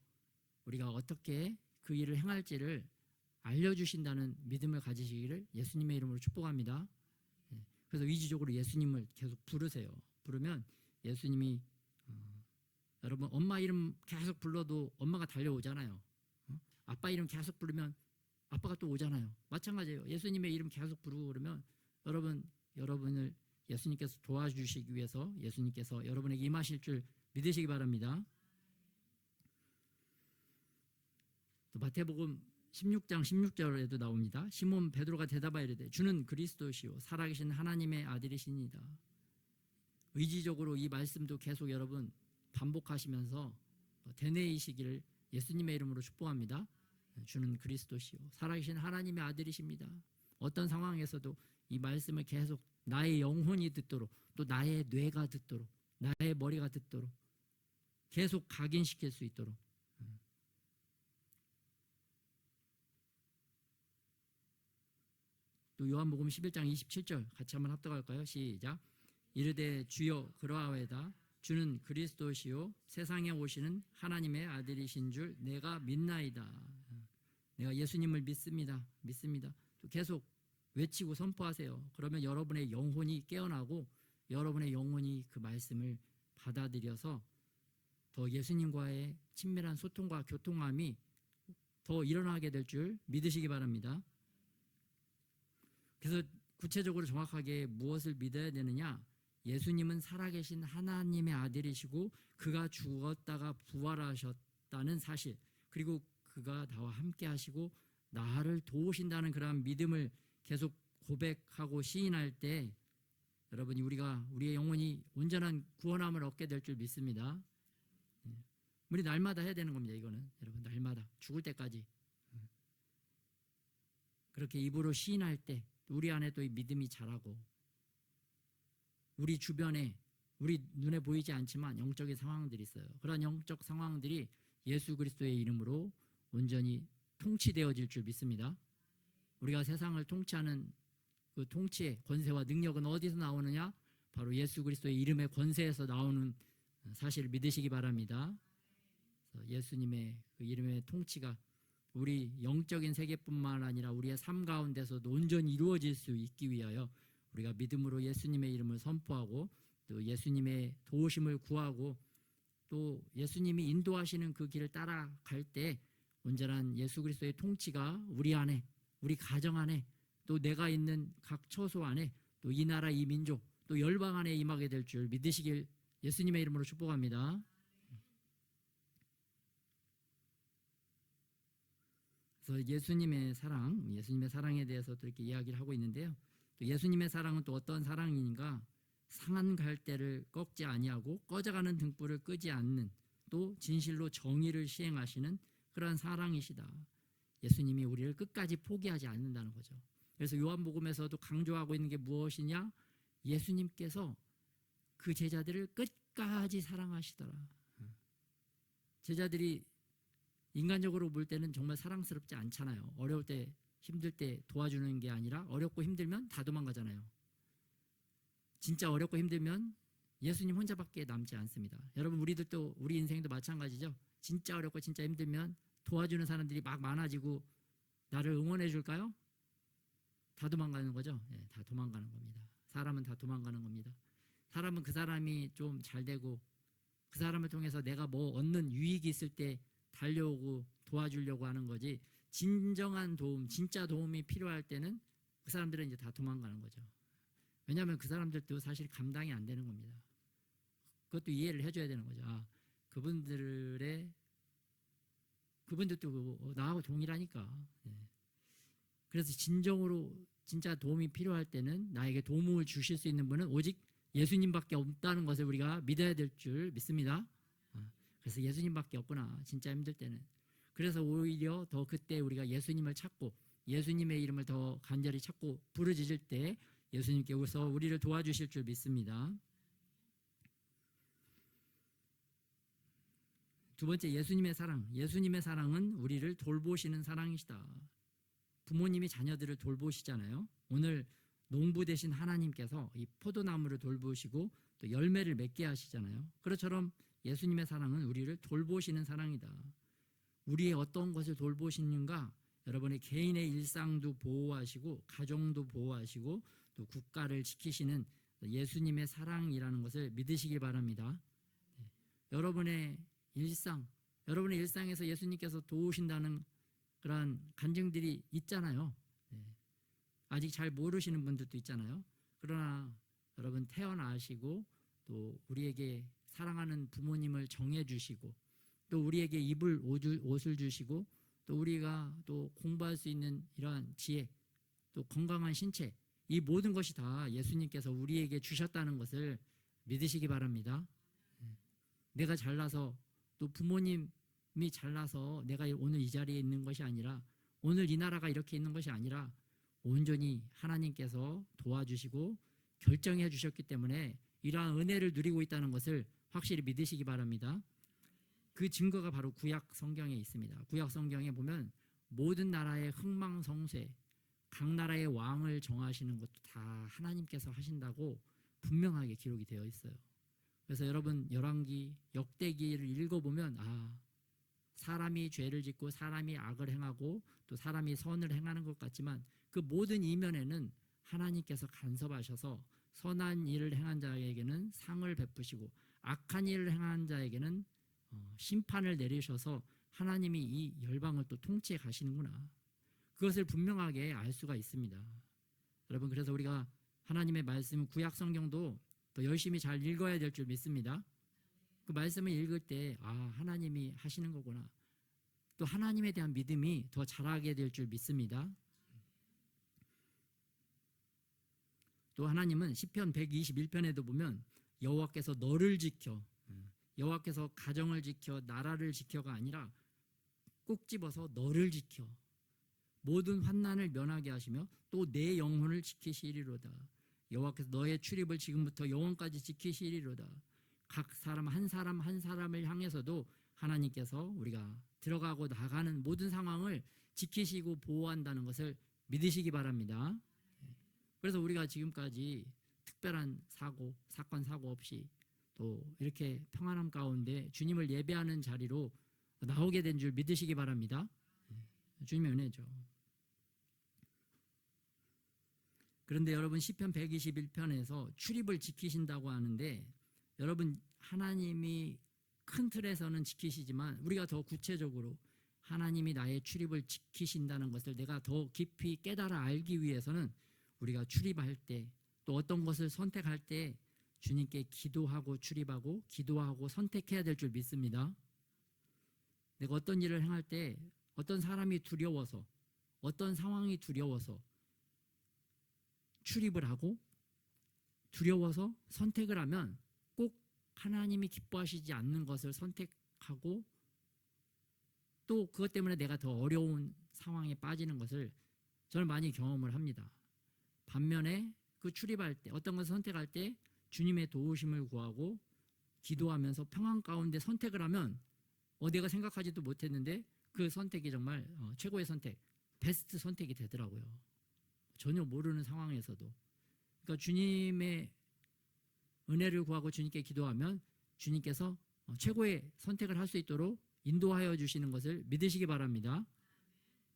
우리가 어떻게 그 일을 행할지를 알려주신다는 믿음을 가지시기를 예수님의 이름으로 축복합니다. 그래서 의지적으로 예수님을 계속 부르세요. 부르면 예수님이 여러분 엄마 이름 계속 불러도 엄마가 달려오잖아요. 아빠 이름 계속 부르면 아빠가 또 오잖아요. 마찬가지예요. 예수님의 이름 계속 부르고 그러면 여러분을 예수님께서 도와주시기 위해서 예수님께서 여러분에게 임하실 줄 믿으시기 바랍니다. 또 마태복음 16장 16절에도 나옵니다. 시몬 베드로가 대답하여 이르되 주는 그리스도시요 살아계신 하나님의 아들이시니이다. 의지적으로 이 말씀도 계속 여러분 반복하시면서 되뇌이시기를 예수님의 이름으로 축복합니다. 주는 그리스도시요 살아계신 하나님의 아들이십니다. 어떤 상황에서도 이 말씀을 계속 나의 영혼이 듣도록 또 나의 뇌가 듣도록 나의 머리가 듣도록 계속 각인시킬 수 있도록 또 요한복음 11장 27절 같이 한번 합독할까요? 시작. 이르되 주여 그러하오이다. 주는 그리스도시요 세상에 오시는 하나님의 아들이신 줄 내가 믿나이다. 내가 예수님을 믿습니다. 또 계속 외치고 선포하세요. 그러면 여러분의 영혼이 깨어나고 여러분의 영혼이 그 말씀을 받아들여서 더 예수님과의 친밀한 소통과 교통함이 더 일어나게 될 줄 믿으시기 바랍니다. 그래서 구체적으로 정확하게 무엇을 믿어야 되느냐? 예수님은 살아계신 하나님의 아들이시고 그가 죽었다가 부활하셨다는 사실, 그리고 그가 나와 함께 하시고 나를 도우신다는 그러한 믿음을 계속 고백하고 시인할 때 여러분이 우리의 영혼이 온전한 구원함을 얻게 될 줄 믿습니다. 우리 날마다 해야 되는 겁니다. 이거는 여러분 날마다 죽을 때까지 그렇게 입으로 시인할 때 우리 안에 또 이 믿음이 자라고 우리 주변에 우리 눈에 보이지 않지만 영적인 상황들이 있어요. 그런 영적 상황들이 예수 그리스도의 이름으로 온전히 통치되어질 줄 믿습니다. 우리가 세상을 통치하는 그 통치의 권세와 능력은 어디서 나오느냐? 바로 예수 그리스도의 이름의 권세에서 나오는 사실을 믿으시기 바랍니다. 예수님의 그 이름의 통치가 우리 영적인 세계뿐만 아니라 우리의 삶 가운데서도 온전히 이루어질 수 있기 위하여 우리가 믿음으로 예수님의 이름을 선포하고 또 예수님의 도우심을 구하고 또 예수님이 인도하시는 그 길을 따라갈 때 온전한 예수 그리스도의 통치가 우리 안에, 우리 가정 안에, 또 내가 있는 각 처소 안에, 또 이 나라 이 민족, 또 열방 안에 임하게 될 줄 믿으시길 예수님의 이름으로 축복합니다. 그래서 예수님의 사랑에 대해서 또 이렇게 이야기를 하고 있는데요. 또 예수님의 사랑은 또 어떤 사랑인가? 상한 갈대를 꺾지 아니하고 꺼져가는 등불을 끄지 않는 또 진실로 정의를 시행하시는 그러한 사랑이시다. 예수님이 우리를 끝까지 포기하지 않는다는 거죠. 그래서 요한복음에서도 강조하고 있는 게 무엇이냐? 예수님께서 그 제자들을 끝까지 사랑하시더라. 제자들이 인간적으로 볼 때는 정말 사랑스럽지 않잖아요. 어려울 때 힘들 때 도와주는 게 아니라 어렵고 힘들면 다 도망가잖아요. 진짜 어렵고 힘들면 예수님 혼자밖에 남지 않습니다. 여러분 우리도 또 우리 인생도 마찬가지죠. 진짜 어렵고 진짜 힘들면 도와주는 사람들이 막 많아지고 나를 응원해 줄까요? 다 도망가는 거죠. 예, 다 도망가는 겁니다. 사람은 다 도망가는 겁니다. 사람은 그 사람이 좀 잘 되고 그 사람을 통해서 내가 뭐 얻는 유익이 있을 때 달려오고 도와주려고 하는 거지, 진정한 도움, 진짜 도움이 필요할 때는 그 사람들은 이제 다 도망가는 거죠. 왜냐하면 그 사람들도 사실 감당이 안 되는 겁니다. 그것도 이해를 해줘야 되는 거죠. 아, 그분들도 나하고 동일하니까. 예. 그래서 진정으로 진짜 도움이 필요할 때는 나에게 도움을 주실 수 있는 분은 오직 예수님밖에 없다는 것을 우리가 믿어야 될 줄 믿습니다. 그래서 예수님밖에 없구나, 진짜 힘들 때는. 그래서 오히려 더 그때 우리가 예수님을 찾고 예수님의 이름을 더 간절히 찾고 부르짖을 때 예수님께서 우리를 도와주실 줄 믿습니다. 두 번째, 예수님의 사랑. 예수님의 사랑은 우리를 돌보시는 사랑이시다. 부모님이 자녀들을 돌보시잖아요. 오늘 농부 되신 하나님께서 이 포도나무를 돌보시고 또 열매를 맺게 하시잖아요. 그것처럼 예수님의 사랑은 우리를 돌보시는 사랑이다. 우리의 어떤 것을 돌보시는가? 여러분의 개인의 일상도 보호하시고 가정도 보호하시고 또 국가를 지키시는 예수님의 사랑이라는 것을 믿으시기 바랍니다. 여러분의 일상에서 예수님께서 도우신다는 그러한 간증들이 있잖아요. 아직 잘 모르시는 분들도 있잖아요. 그러나 여러분 태어나시고 또 우리에게 사랑하는 부모님을 정해주시고 또 우리에게 입을 옷을 주시고 또 우리가 또 공부할 수 있는 이러한 지혜, 또 건강한 신체, 이 모든 것이 다 예수님께서 우리에게 주셨다는 것을 믿으시기 바랍니다. 내가 잘나서 또 부모님이 잘나서 내가 오늘 이 자리에 있는 것이 아니라, 오늘 이 나라가 이렇게 있는 것이 아니라 온전히 하나님께서 도와주시고 결정해 주셨기 때문에 이러한 은혜를 누리고 있다는 것을 확실히 믿으시기 바랍니다. 그 증거가 바로 구약 성경에 있습니다. 구약 성경에 보면 모든 나라의 흥망성쇠, 각 나라의 왕을 정하시는 것도 다 하나님께서 하신다고 분명하게 기록이 되어 있어요. 그래서 여러분 열왕기, 역대기를 읽어보면 사람이 죄를 짓고 사람이 악을 행하고 또 사람이 선을 행하는 것 같지만 그 모든 이면에는 하나님께서 간섭하셔서 선한 일을 행한 자에게는 상을 베푸시고 악한 일을 행한 자에게는 심판을 내리셔서 하나님이 이 열방을 또 통치해 가시는구나, 그것을 분명하게 알 수가 있습니다. 여러분, 그래서 우리가 하나님의 말씀, 구약 성경도 더 열심히 잘 읽어야 될 줄 믿습니다. 그 말씀을 읽을 때 하나님이 하시는 거구나, 또 하나님에 대한 믿음이 더 자라게 될 줄 믿습니다. 또 하나님은 시편 121편에도 보면 여호와께서 너를 지켜, 여호와께서 가정을 지켜 나라를 지켜가 아니라 꼭 집어서 너를 지켜 모든 환난을 면하게 하시며 또 내 영혼을 지키시리로다. 여호와께서 너의 출입을 지금부터 영원까지 지키시리로다. 각 사람 한 사람을 향해서도 하나님께서 우리가 들어가고 나가는 모든 상황을 지키시고 보호한다는 것을 믿으시기 바랍니다. 그래서 우리가 지금까지 특별한 사건 사고 없이 또 이렇게 평안함 가운데 주님을 예배하는 자리로 나오게 된 줄 믿으시기 바랍니다. 주님의 은혜죠. 그런데 여러분, 시편 121편에서 출입을 지키신다고 하는데, 여러분, 하나님이 큰 틀에서는 지키시지만 우리가 더 구체적으로 하나님이 나의 출입을 지키신다는 것을 내가 더 깊이 깨달아 알기 위해서는 우리가 출입할 때, 또 어떤 것을 선택할 때 주님께 기도하고 출입하고 기도하고 선택해야 될 줄 믿습니다. 내가 어떤 일을 행할 때 어떤 사람이 두려워서, 어떤 상황이 두려워서 출입을 하고 두려워서 선택을 하면 꼭 하나님이 기뻐하시지 않는 것을 선택하고 또 그것 때문에 내가 더 어려운 상황에 빠지는 것을 저는 많이 경험을 합니다. 반면에 그 출입할 때, 어떤 것을 선택할 때 주님의 도우심을 구하고 기도하면서 평안 가운데 선택을 하면 내가 생각하지도 못했는데 그 선택이 정말 최고의 선택, 베스트 선택이 되더라고요. 전혀 모르는 상황에서도. 그러니까 주님의 은혜를 구하고 주님께 기도하면 주님께서 최고의 선택을 할 수 있도록 인도하여 주시는 것을 믿으시기 바랍니다.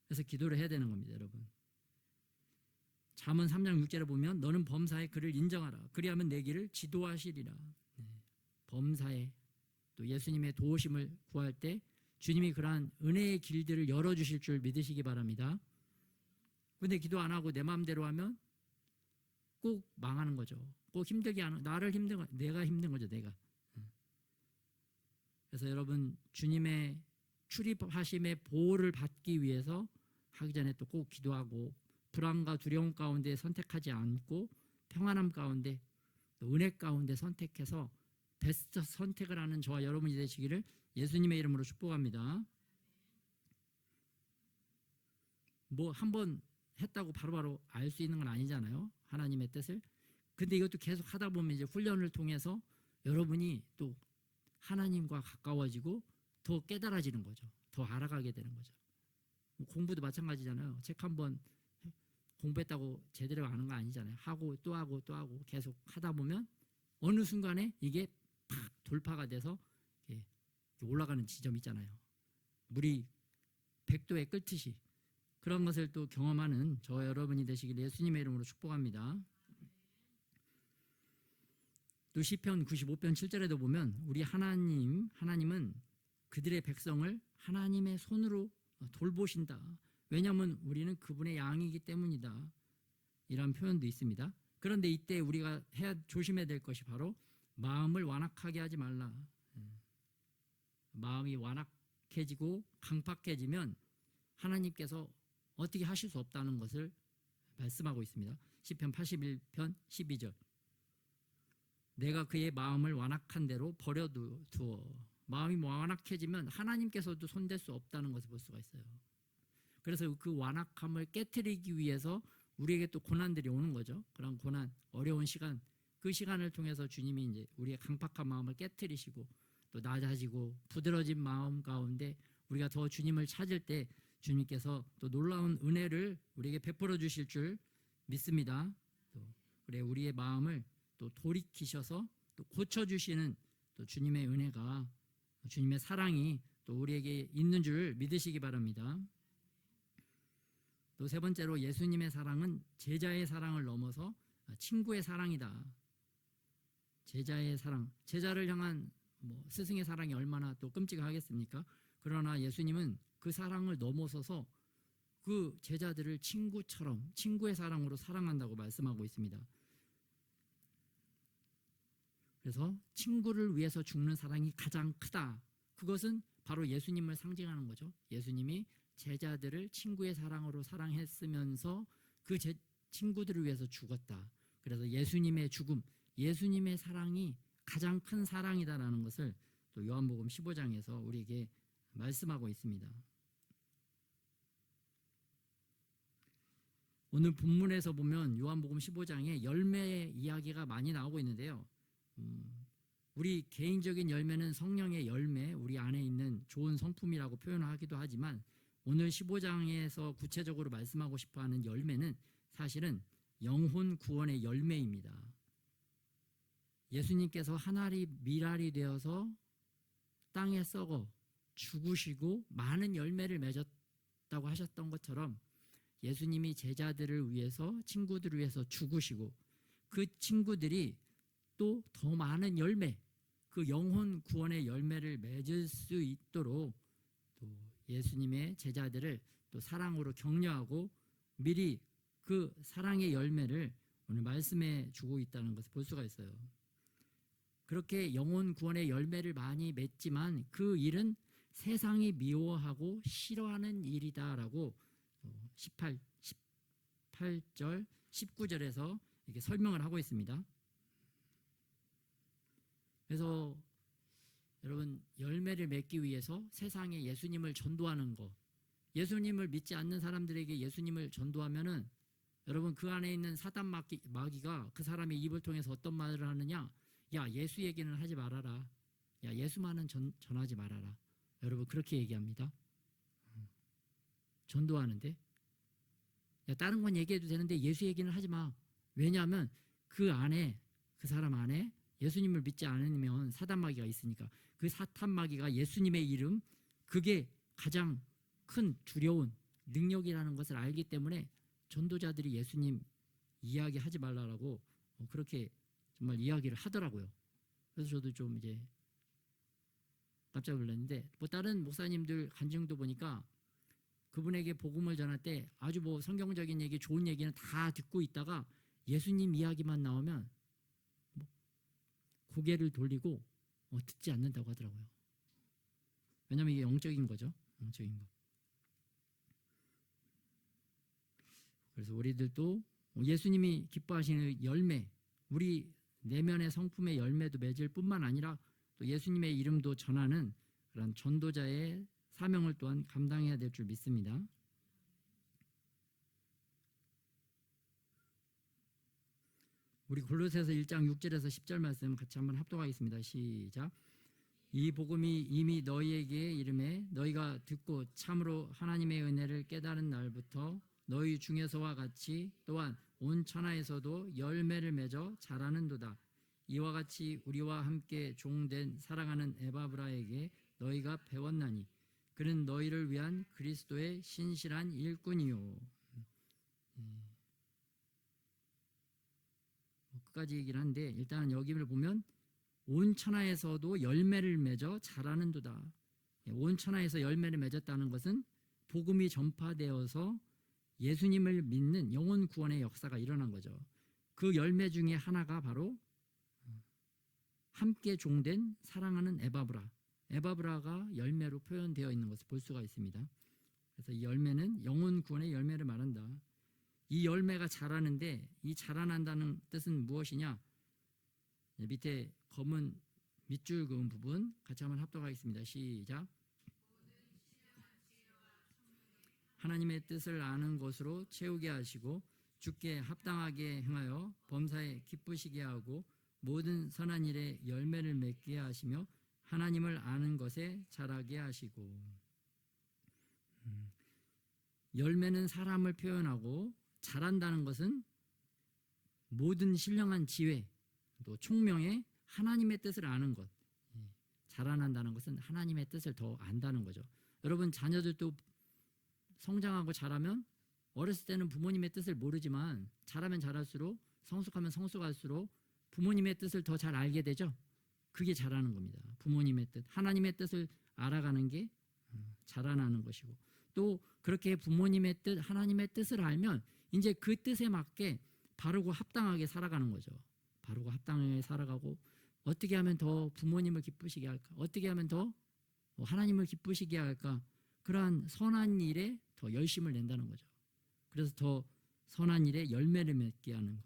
그래서 기도를 해야 되는 겁니다, 여러분. 잠언 3장 6절에 보면 너는 범사에 그를 인정하라. 그리하면 내 길을 지도하시리라. 범사에 또 예수님의 도우심을 구할 때 주님이 그러한 은혜의 길들을 열어주실 줄 믿으시기 바랍니다. 근데 기도 안 하고 내 마음대로 하면 꼭 망하는 거죠. 꼭 힘들게 하는, 내가 힘든 거죠, 내가. 그래서 여러분, 주님의 출입하심의 보호를 받기 위해서 하기 전에 또 꼭 기도하고, 불안과 두려움 가운데 선택하지 않고 평안함 가운데 또 은혜 가운데 선택해서 베스트 선택을 하는 저와 여러분이 되시기를 예수님의 이름으로 축복합니다. 뭐 한번 했다고 바로바로 알 수 있는 건 아니잖아요, 하나님의 뜻을. 근데 이것도 계속 하다 보면 이제 훈련을 통해서 여러분이 또 하나님과 가까워지고 더 깨달아지는 거죠. 더 알아가게 되는 거죠. 공부도 마찬가지잖아요. 책 한번 공부했다고 제대로 아는 거 아니잖아요. 하고 또 하고 또 하고 계속 하다 보면 어느 순간에 이게 팍 돌파가 돼서 올라가는 지점이 있잖아요. 물이 100도에 끓듯이 그런 것을 또 경험하는 저와 여러분이 되시길 예수님의 이름으로 축복합니다. 또 시편 95편 7절에도 보면 우리 하나님은 그들의 백성을 하나님의 손으로 돌보신다. 왜냐하면 우리는 그분의 양이기 때문이다. 이런 표현도 있습니다. 그런데 이때 우리가 조심해야 될 것이 바로 마음을 완악하게 하지 말라. 마음이 완악해지고 강팍해지면 하나님께서 어떻게 하실 수 없다는 것을 말씀하고 있습니다. 시편 81편 12절. 내가 그의 마음을 완악한 대로 버려두어. 마음이 완악해지면 하나님께서도 손댈 수 없다는 것을 볼 수가 있어요. 그래서 그 완악함을 깨트리기 위해서 우리에게 또 고난들이 오는 거죠. 그런 고난, 어려운 시간, 그 시간을 통해서 주님이 이제 우리의 강팍한 마음을 깨트리시고 또 낮아지고 부드러진 마음 가운데 우리가 더 주님을 찾을 때 주님께서 또 놀라운 은혜를 우리에게 베풀어 주실 줄 믿습니다. 또 그래 우리의 마음을 또 돌이키셔서 또 고쳐주시는 또 주님의 은혜가, 주님의 사랑이 또 우리에게 있는 줄 믿으시기 바랍니다. 또 세 번째로 예수님의 사랑은 제자의 사랑을 넘어서 친구의 사랑이다. 제자의 사랑, 제자를 향한 스승의 사랑이 얼마나 또 끔찍하겠습니까? 그러나 예수님은 그 사랑을 넘어서서 그 제자들을 친구처럼 친구의 사랑으로 사랑한다고 말씀하고 있습니다. 그래서 친구를 위해서 죽는 사랑이 가장 크다. 그것은 바로 예수님을 상징하는 거죠. 예수님이 제자들을 친구의 사랑으로 사랑했으면서 그 친구들을 위해서 죽었다. 그래서 예수님의 죽음, 예수님의 사랑이 가장 큰 사랑이다라는 것을 또 요한복음 15장에서 우리에게 말씀하고 있습니다. 오늘 본문에서 보면 요한복음 15장에 열매의 이야기가 많이 나오고 있는데요. 우리 개인적인 열매는 성령의 열매, 우리 안에 있는 좋은 성품이라고 표현하기도 하지만 오늘 15장에서 구체적으로 말씀하고 싶어하는 열매는 사실은 영혼 구원의 열매입니다. 예수님께서 한 알이 밀알이 되어서 땅에 썩어 죽으시고 많은 열매를 맺었다고 하셨던 것처럼 예수님이 제자들을 위해서, 친구들을 위해서 죽으시고 그 친구들이 또 더 많은 열매, 그 영혼 구원의 열매를 맺을 수 있도록 또 예수님의 제자들을 또 사랑으로 격려하고 미리 그 사랑의 열매를 오늘 말씀해 주고 있다는 것을 볼 수가 있어요. 그렇게 영혼 구원의 열매를 많이 맺지만 그 일은 세상이 미워하고 싫어하는 일이다라고 18절, 19절에서 이렇게 설명을 하고 있습니다. 그래서 여러분, 열매를 맺기 위해서 세상에 예수님을 전도하는 것, 예수님을 믿지 않는 사람들에게 예수님을 전도하면은 여러분 그 안에 있는 사단 마귀가 그 사람의 입을 통해서 어떤 말을 하느냐? 야, 예수 얘기는 하지 말아라. 야, 예수만은 전하지 말아라. 여러분 그렇게 얘기합니다. 전도하는데 야, 다른 건 얘기해도 되는데 예수 얘기는 하지 마. 왜냐하면 그 안에, 그 사람 안에 예수님을 믿지 않으면 사단 마귀가 있으니까 그 사탄 마귀가 예수님의 이름 그게 가장 큰 두려운 능력이라는 것을 알기 때문에 전도자들이 예수님 이야기하지 말라라고 그렇게 정말 이야기를 하더라고요. 그래서 저도 좀 이제 깜짝 놀랐는데 뭐 다른 목사님들 간증도 보니까 그분에게 복음을 전할 때 아주 뭐 성경적인 얘기 좋은 얘기는 다 듣고 있다가 예수님 이야기만 나오면 뭐 고개를 돌리고 듣지 않는다고 하더라고요. 왜냐하면 이게 영적인 거죠. 영적인 거. 그래서 우리들도 예수님이 기뻐하시는 열매, 우리 내면의 성품의 열매도 맺을 뿐만 아니라 또 예수님의 이름도 전하는 그런 전도자의 사명을 또한 감당해야 될 줄 믿습니다. 우리 골로새서 1장 6절에서 10절 말씀 같이 한번 합독하겠습니다. 시작. 이 복음이 이미 너희에게 이름에 너희가 듣고 참으로 하나님의 은혜를 깨달은 날부터 너희 중에서와 같이 또한 온 천하에서도 열매를 맺어 자라는도다. 이와 같이 우리와 함께 종된 사랑하는 에바브라에게 너희가 배웠나니 그는 너희를 위한 그리스도의 신실한 일꾼이요. 끝까지 얘기를 하는데 일단 여기를 보면 온 천하에서도 열매를 맺어 자라는도다. 온 천하에서 열매를 맺었다는 것은 복음이 전파되어서 예수님을 믿는 영혼 구원의 역사가 일어난 거죠. 그 열매 중에 하나가 바로 함께 종된 사랑하는 에바브라. 에바브라가 열매로 표현되어 있는 것을 볼 수가 있습니다. 그래서 이 열매는 영혼 구원의 열매를 말한다. 이 열매가 자라는데 이 자라난다는 뜻은 무엇이냐? 밑에 검은 밑줄 그은 부분 같이 한번 합독하겠습니다. 시작. 하나님의 뜻을 아는 것으로 채우게 하시고 주께 합당하게 행하여 범사에 기쁘시게 하고 모든 선한 일에 열매를 맺게 하시며 하나님을 아는 것에 자라게 하시고. 열매는 사람을 표현하고 자란다는 것은 모든 신령한 지혜 또 총명에 하나님의 뜻을 아는 것. 자라난다는 것은 하나님의 뜻을 더 안다는 거죠. 여러분 자녀들도 성장하고 자라면 어렸을 때는 부모님의 뜻을 모르지만 자라면 자랄수록 성숙하면 성숙할수록 부모님의 뜻을 더 잘 알게 되죠. 그게 자라는 겁니다. 부모님의 뜻, 하나님의 뜻을 알아가는 게 자라나는 것이고 또 그렇게 부모님의 뜻, 하나님의 뜻을 알면 이제 그 뜻에 맞게 바르고 합당하게 살아가는 거죠. 바르고 합당하게 살아가고 어떻게 하면 더 부모님을 기쁘시게 할까? 어떻게 하면 더 하나님을 기쁘시게 할까? 그러한 선한 일에 더 열심을 낸다는 거죠. 그래서 더 선한 일에 열매를 맺게 하는 것.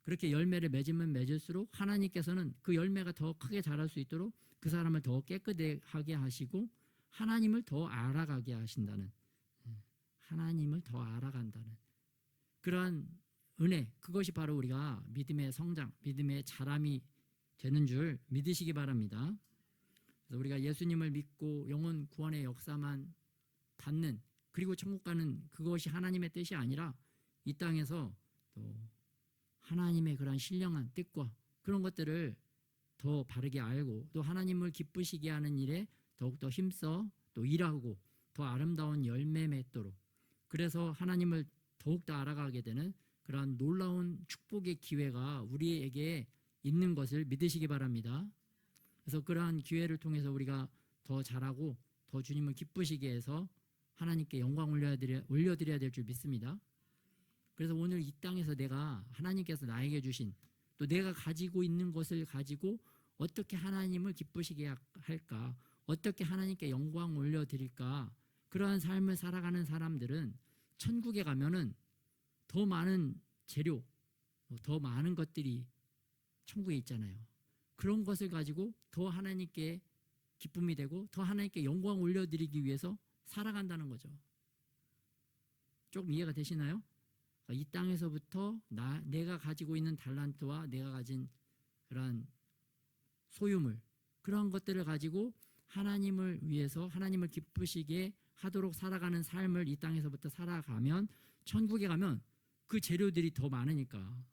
그렇게 열매를 맺으면 맺을수록 하나님께서는 그 열매가 더 크게 자랄 수 있도록 그 사람을 더 깨끗하게 하시고 하나님을 더 알아가게 하신다는, 하나님을 더 알아간다는 그러한 은혜, 그것이 바로 우리가 믿음의 성장, 믿음의 자람이 되는 줄 믿으시기 바랍니다. 그래서 우리가 예수님을 믿고 영혼 구원의 역사만 받는, 그리고 천국 가는 그것이 하나님의 뜻이 아니라 이 땅에서 또 하나님의 그런 신령한 뜻과 그런 것들을 더 바르게 알고 또 하나님을 기쁘시게 하는 일에 더욱더 힘써 또 일하고 더 아름다운 열매 맺도록, 그래서 하나님을 더욱더 알아가게 되는 그러한 놀라운 축복의 기회가 우리에게 있는 것을 믿으시기 바랍니다. 그래서 그러한 기회를 통해서 우리가 더 잘하고 더 주님을 기쁘시게 해서 하나님께 영광 올려드려야 될 줄 믿습니다. 그래서 오늘 이 땅에서 내가 하나님께서 나에게 주신 또 내가 가지고 있는 것을 가지고 어떻게 하나님을 기쁘시게 할까, 어떻게 하나님께 영광 올려드릴까, 그러한 삶을 살아가는 사람들은 천국에 가면은 더 많은 재료, 더 많은 것들이 천국에 있잖아요. 그런 것을 가지고 더 하나님께 기쁨이 되고 더 하나님께 영광 올려드리기 위해서 살아간다는 거죠. 조금 이해가 되시나요? 이 땅에서부터 내가 가지고 있는 달란트와 내가 가진 그러한 소유물, 그런 것들을 가지고 하나님을 위해서 하나님을 기쁘시게 하도록 살아가는 삶을 이 땅에서부터 살아가면 천국에 가면 그 재료들이 더 많으니까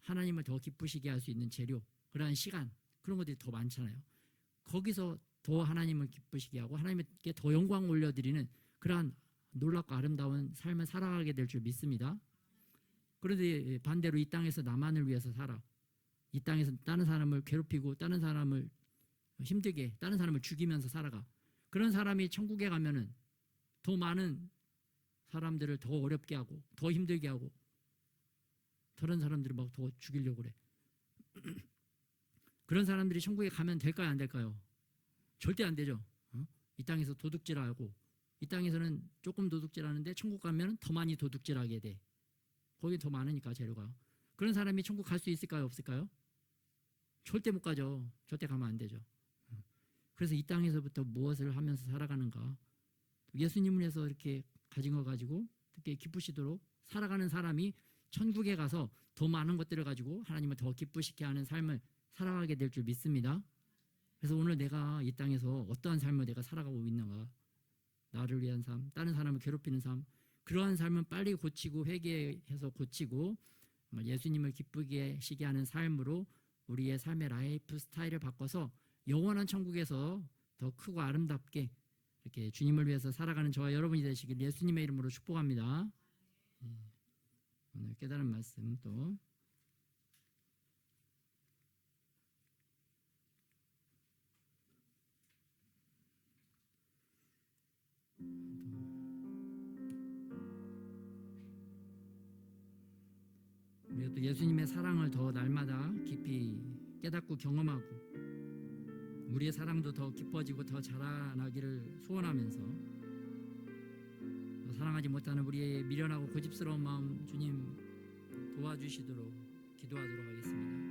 하나님을 더 기쁘시게 할 수 있는 재료, 그러한 시간, 그런 것들이 더 많잖아요. 거기서 더 하나님을 기쁘시게 하고 하나님께 더 영광 올려드리는 그러한 놀랍고 아름다운 삶을 살아가게 될 줄 믿습니다. 그런데 반대로 이 땅에서 나만을 위해서 살아, 이 땅에서 다른 사람을 괴롭히고 다른 사람을 힘들게, 다른 사람을 죽이면서 살아가, 그런 사람이 천국에 가면은 더 많은 사람들을 더 어렵게 하고 더 힘들게 하고 다른 사람들을 막 더 죽이려고 그래. 그런 사람들이 천국에 가면 될까요, 안 될까요? 절대 안 되죠. 이 땅에서 도둑질하고, 이 땅에서는 조금 도둑질하는데 천국 가면 더 많이 도둑질하게 돼. 거기 더 많으니까 재료가. 그런 사람이 천국 갈 수 있을까요, 없을까요? 절대 못 가죠. 절대 가면 안 되죠. 그래서 이 땅에서부터 무엇을 하면서 살아가는가, 예수님을 해서 이렇게 가진 거 가지고 이렇게 기쁘시도록 살아가는 사람이 천국에 가서 더 많은 것들을 가지고 하나님을 더 기쁘시게 하는 삶을 살아가게 될 줄 믿습니다. 그래서 오늘 내가 이 땅에서 어떠한 삶을 내가 살아가고 있는가, 나를 위한 삶, 다른 사람을 괴롭히는 삶, 그러한 삶은 빨리 고치고 회개해서 고치고 예수님을 기쁘게 시게 하는 삶으로 우리의 삶의 라이프 스타일을 바꿔서 영원한 천국에서 더 크고 아름답게 이렇게 주님을 위해서 살아가는 저와 여러분이 되시길 예수님의 이름으로 축복합니다. 오늘 깨달은 말씀 또 우리가 또 예수님의 사랑을 더 날마다 깊이 깨닫고 경험하고 우리의 사랑도 더 깊어지고 더 자라나기를 소원하면서 또 사랑하지 못하는 우리의 미련하고 고집스러운 마음 주님 도와주시도록 기도하도록 하겠습니다.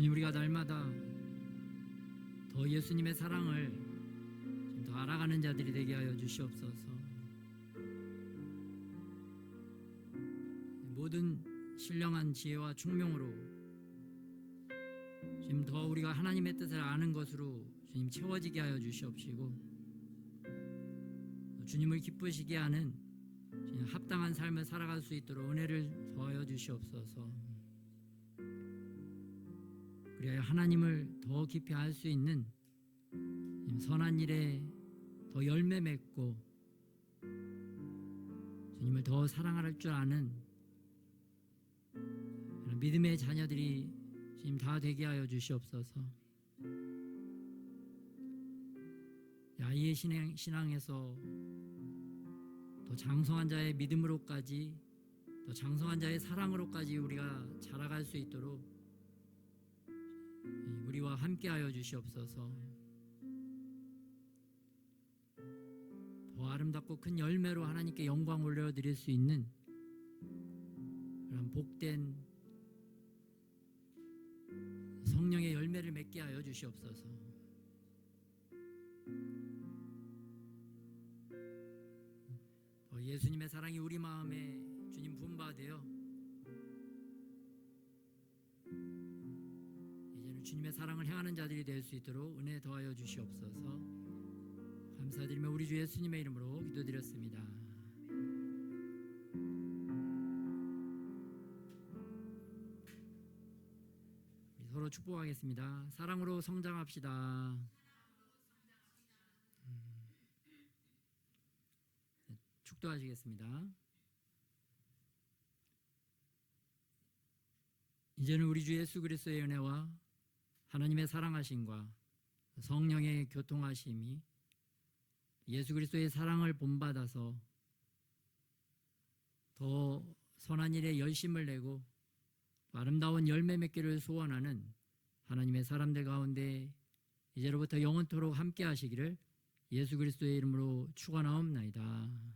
주님, 우리가 날마다 더 예수님의 사랑을 지금 더 알아가는 자들이 되게 하여 주시옵소서. 모든 신령한 지혜와 총명으로 지금 더 우리가 하나님의 뜻을 아는 것으로 주님 채워지게 하여 주시옵시고, 주님을 기쁘시게 하는 주님 합당한 삶을 살아갈 수 있도록 은혜를 더하여 주시옵소서. 그래야 하나님을 더 깊이 알 수 있는 선한 일에 더 열매 맺고 주님을 더 사랑할 줄 아는 믿음의 자녀들이 지금 다 되게 하여 주시옵소서. 아이의 신앙에서 더 장성한 자의 믿음으로까지, 더 장성한 자의 사랑으로까지 우리가 자라갈 수 있도록 우리와 함께 하여 주시옵소서. 더 아름답고 큰 열매로 하나님께 영광 올려드릴 수 있는 그런 복된 성령의 열매를 맺게 하여 주시옵소서. 예수님의 사랑이 우리 마음에 주님 분바되어 이제는 주님의 사랑을 행하는 자들이 될 수 있도록 은혜 더하여 주시옵소서. 감사드리며 우리 주 예수님의 이름으로 기도드렸습니다. 우리 서로 축복하겠습니다. 사랑으로 성장합시다. 축도하시겠습니다. 이제는 우리 주 예수 그리스도의 은혜와 하나님의 사랑하심과 성령의 교통하심이 예수 그리스도의 사랑을 본받아서 더 선한 일에 열심을 내고 아름다운 열매 맺기를 소원하는 하나님의 사람들 가운데 이제로부터 영원토록 함께 하시기를 예수 그리스도의 이름으로 축원하옵나이다.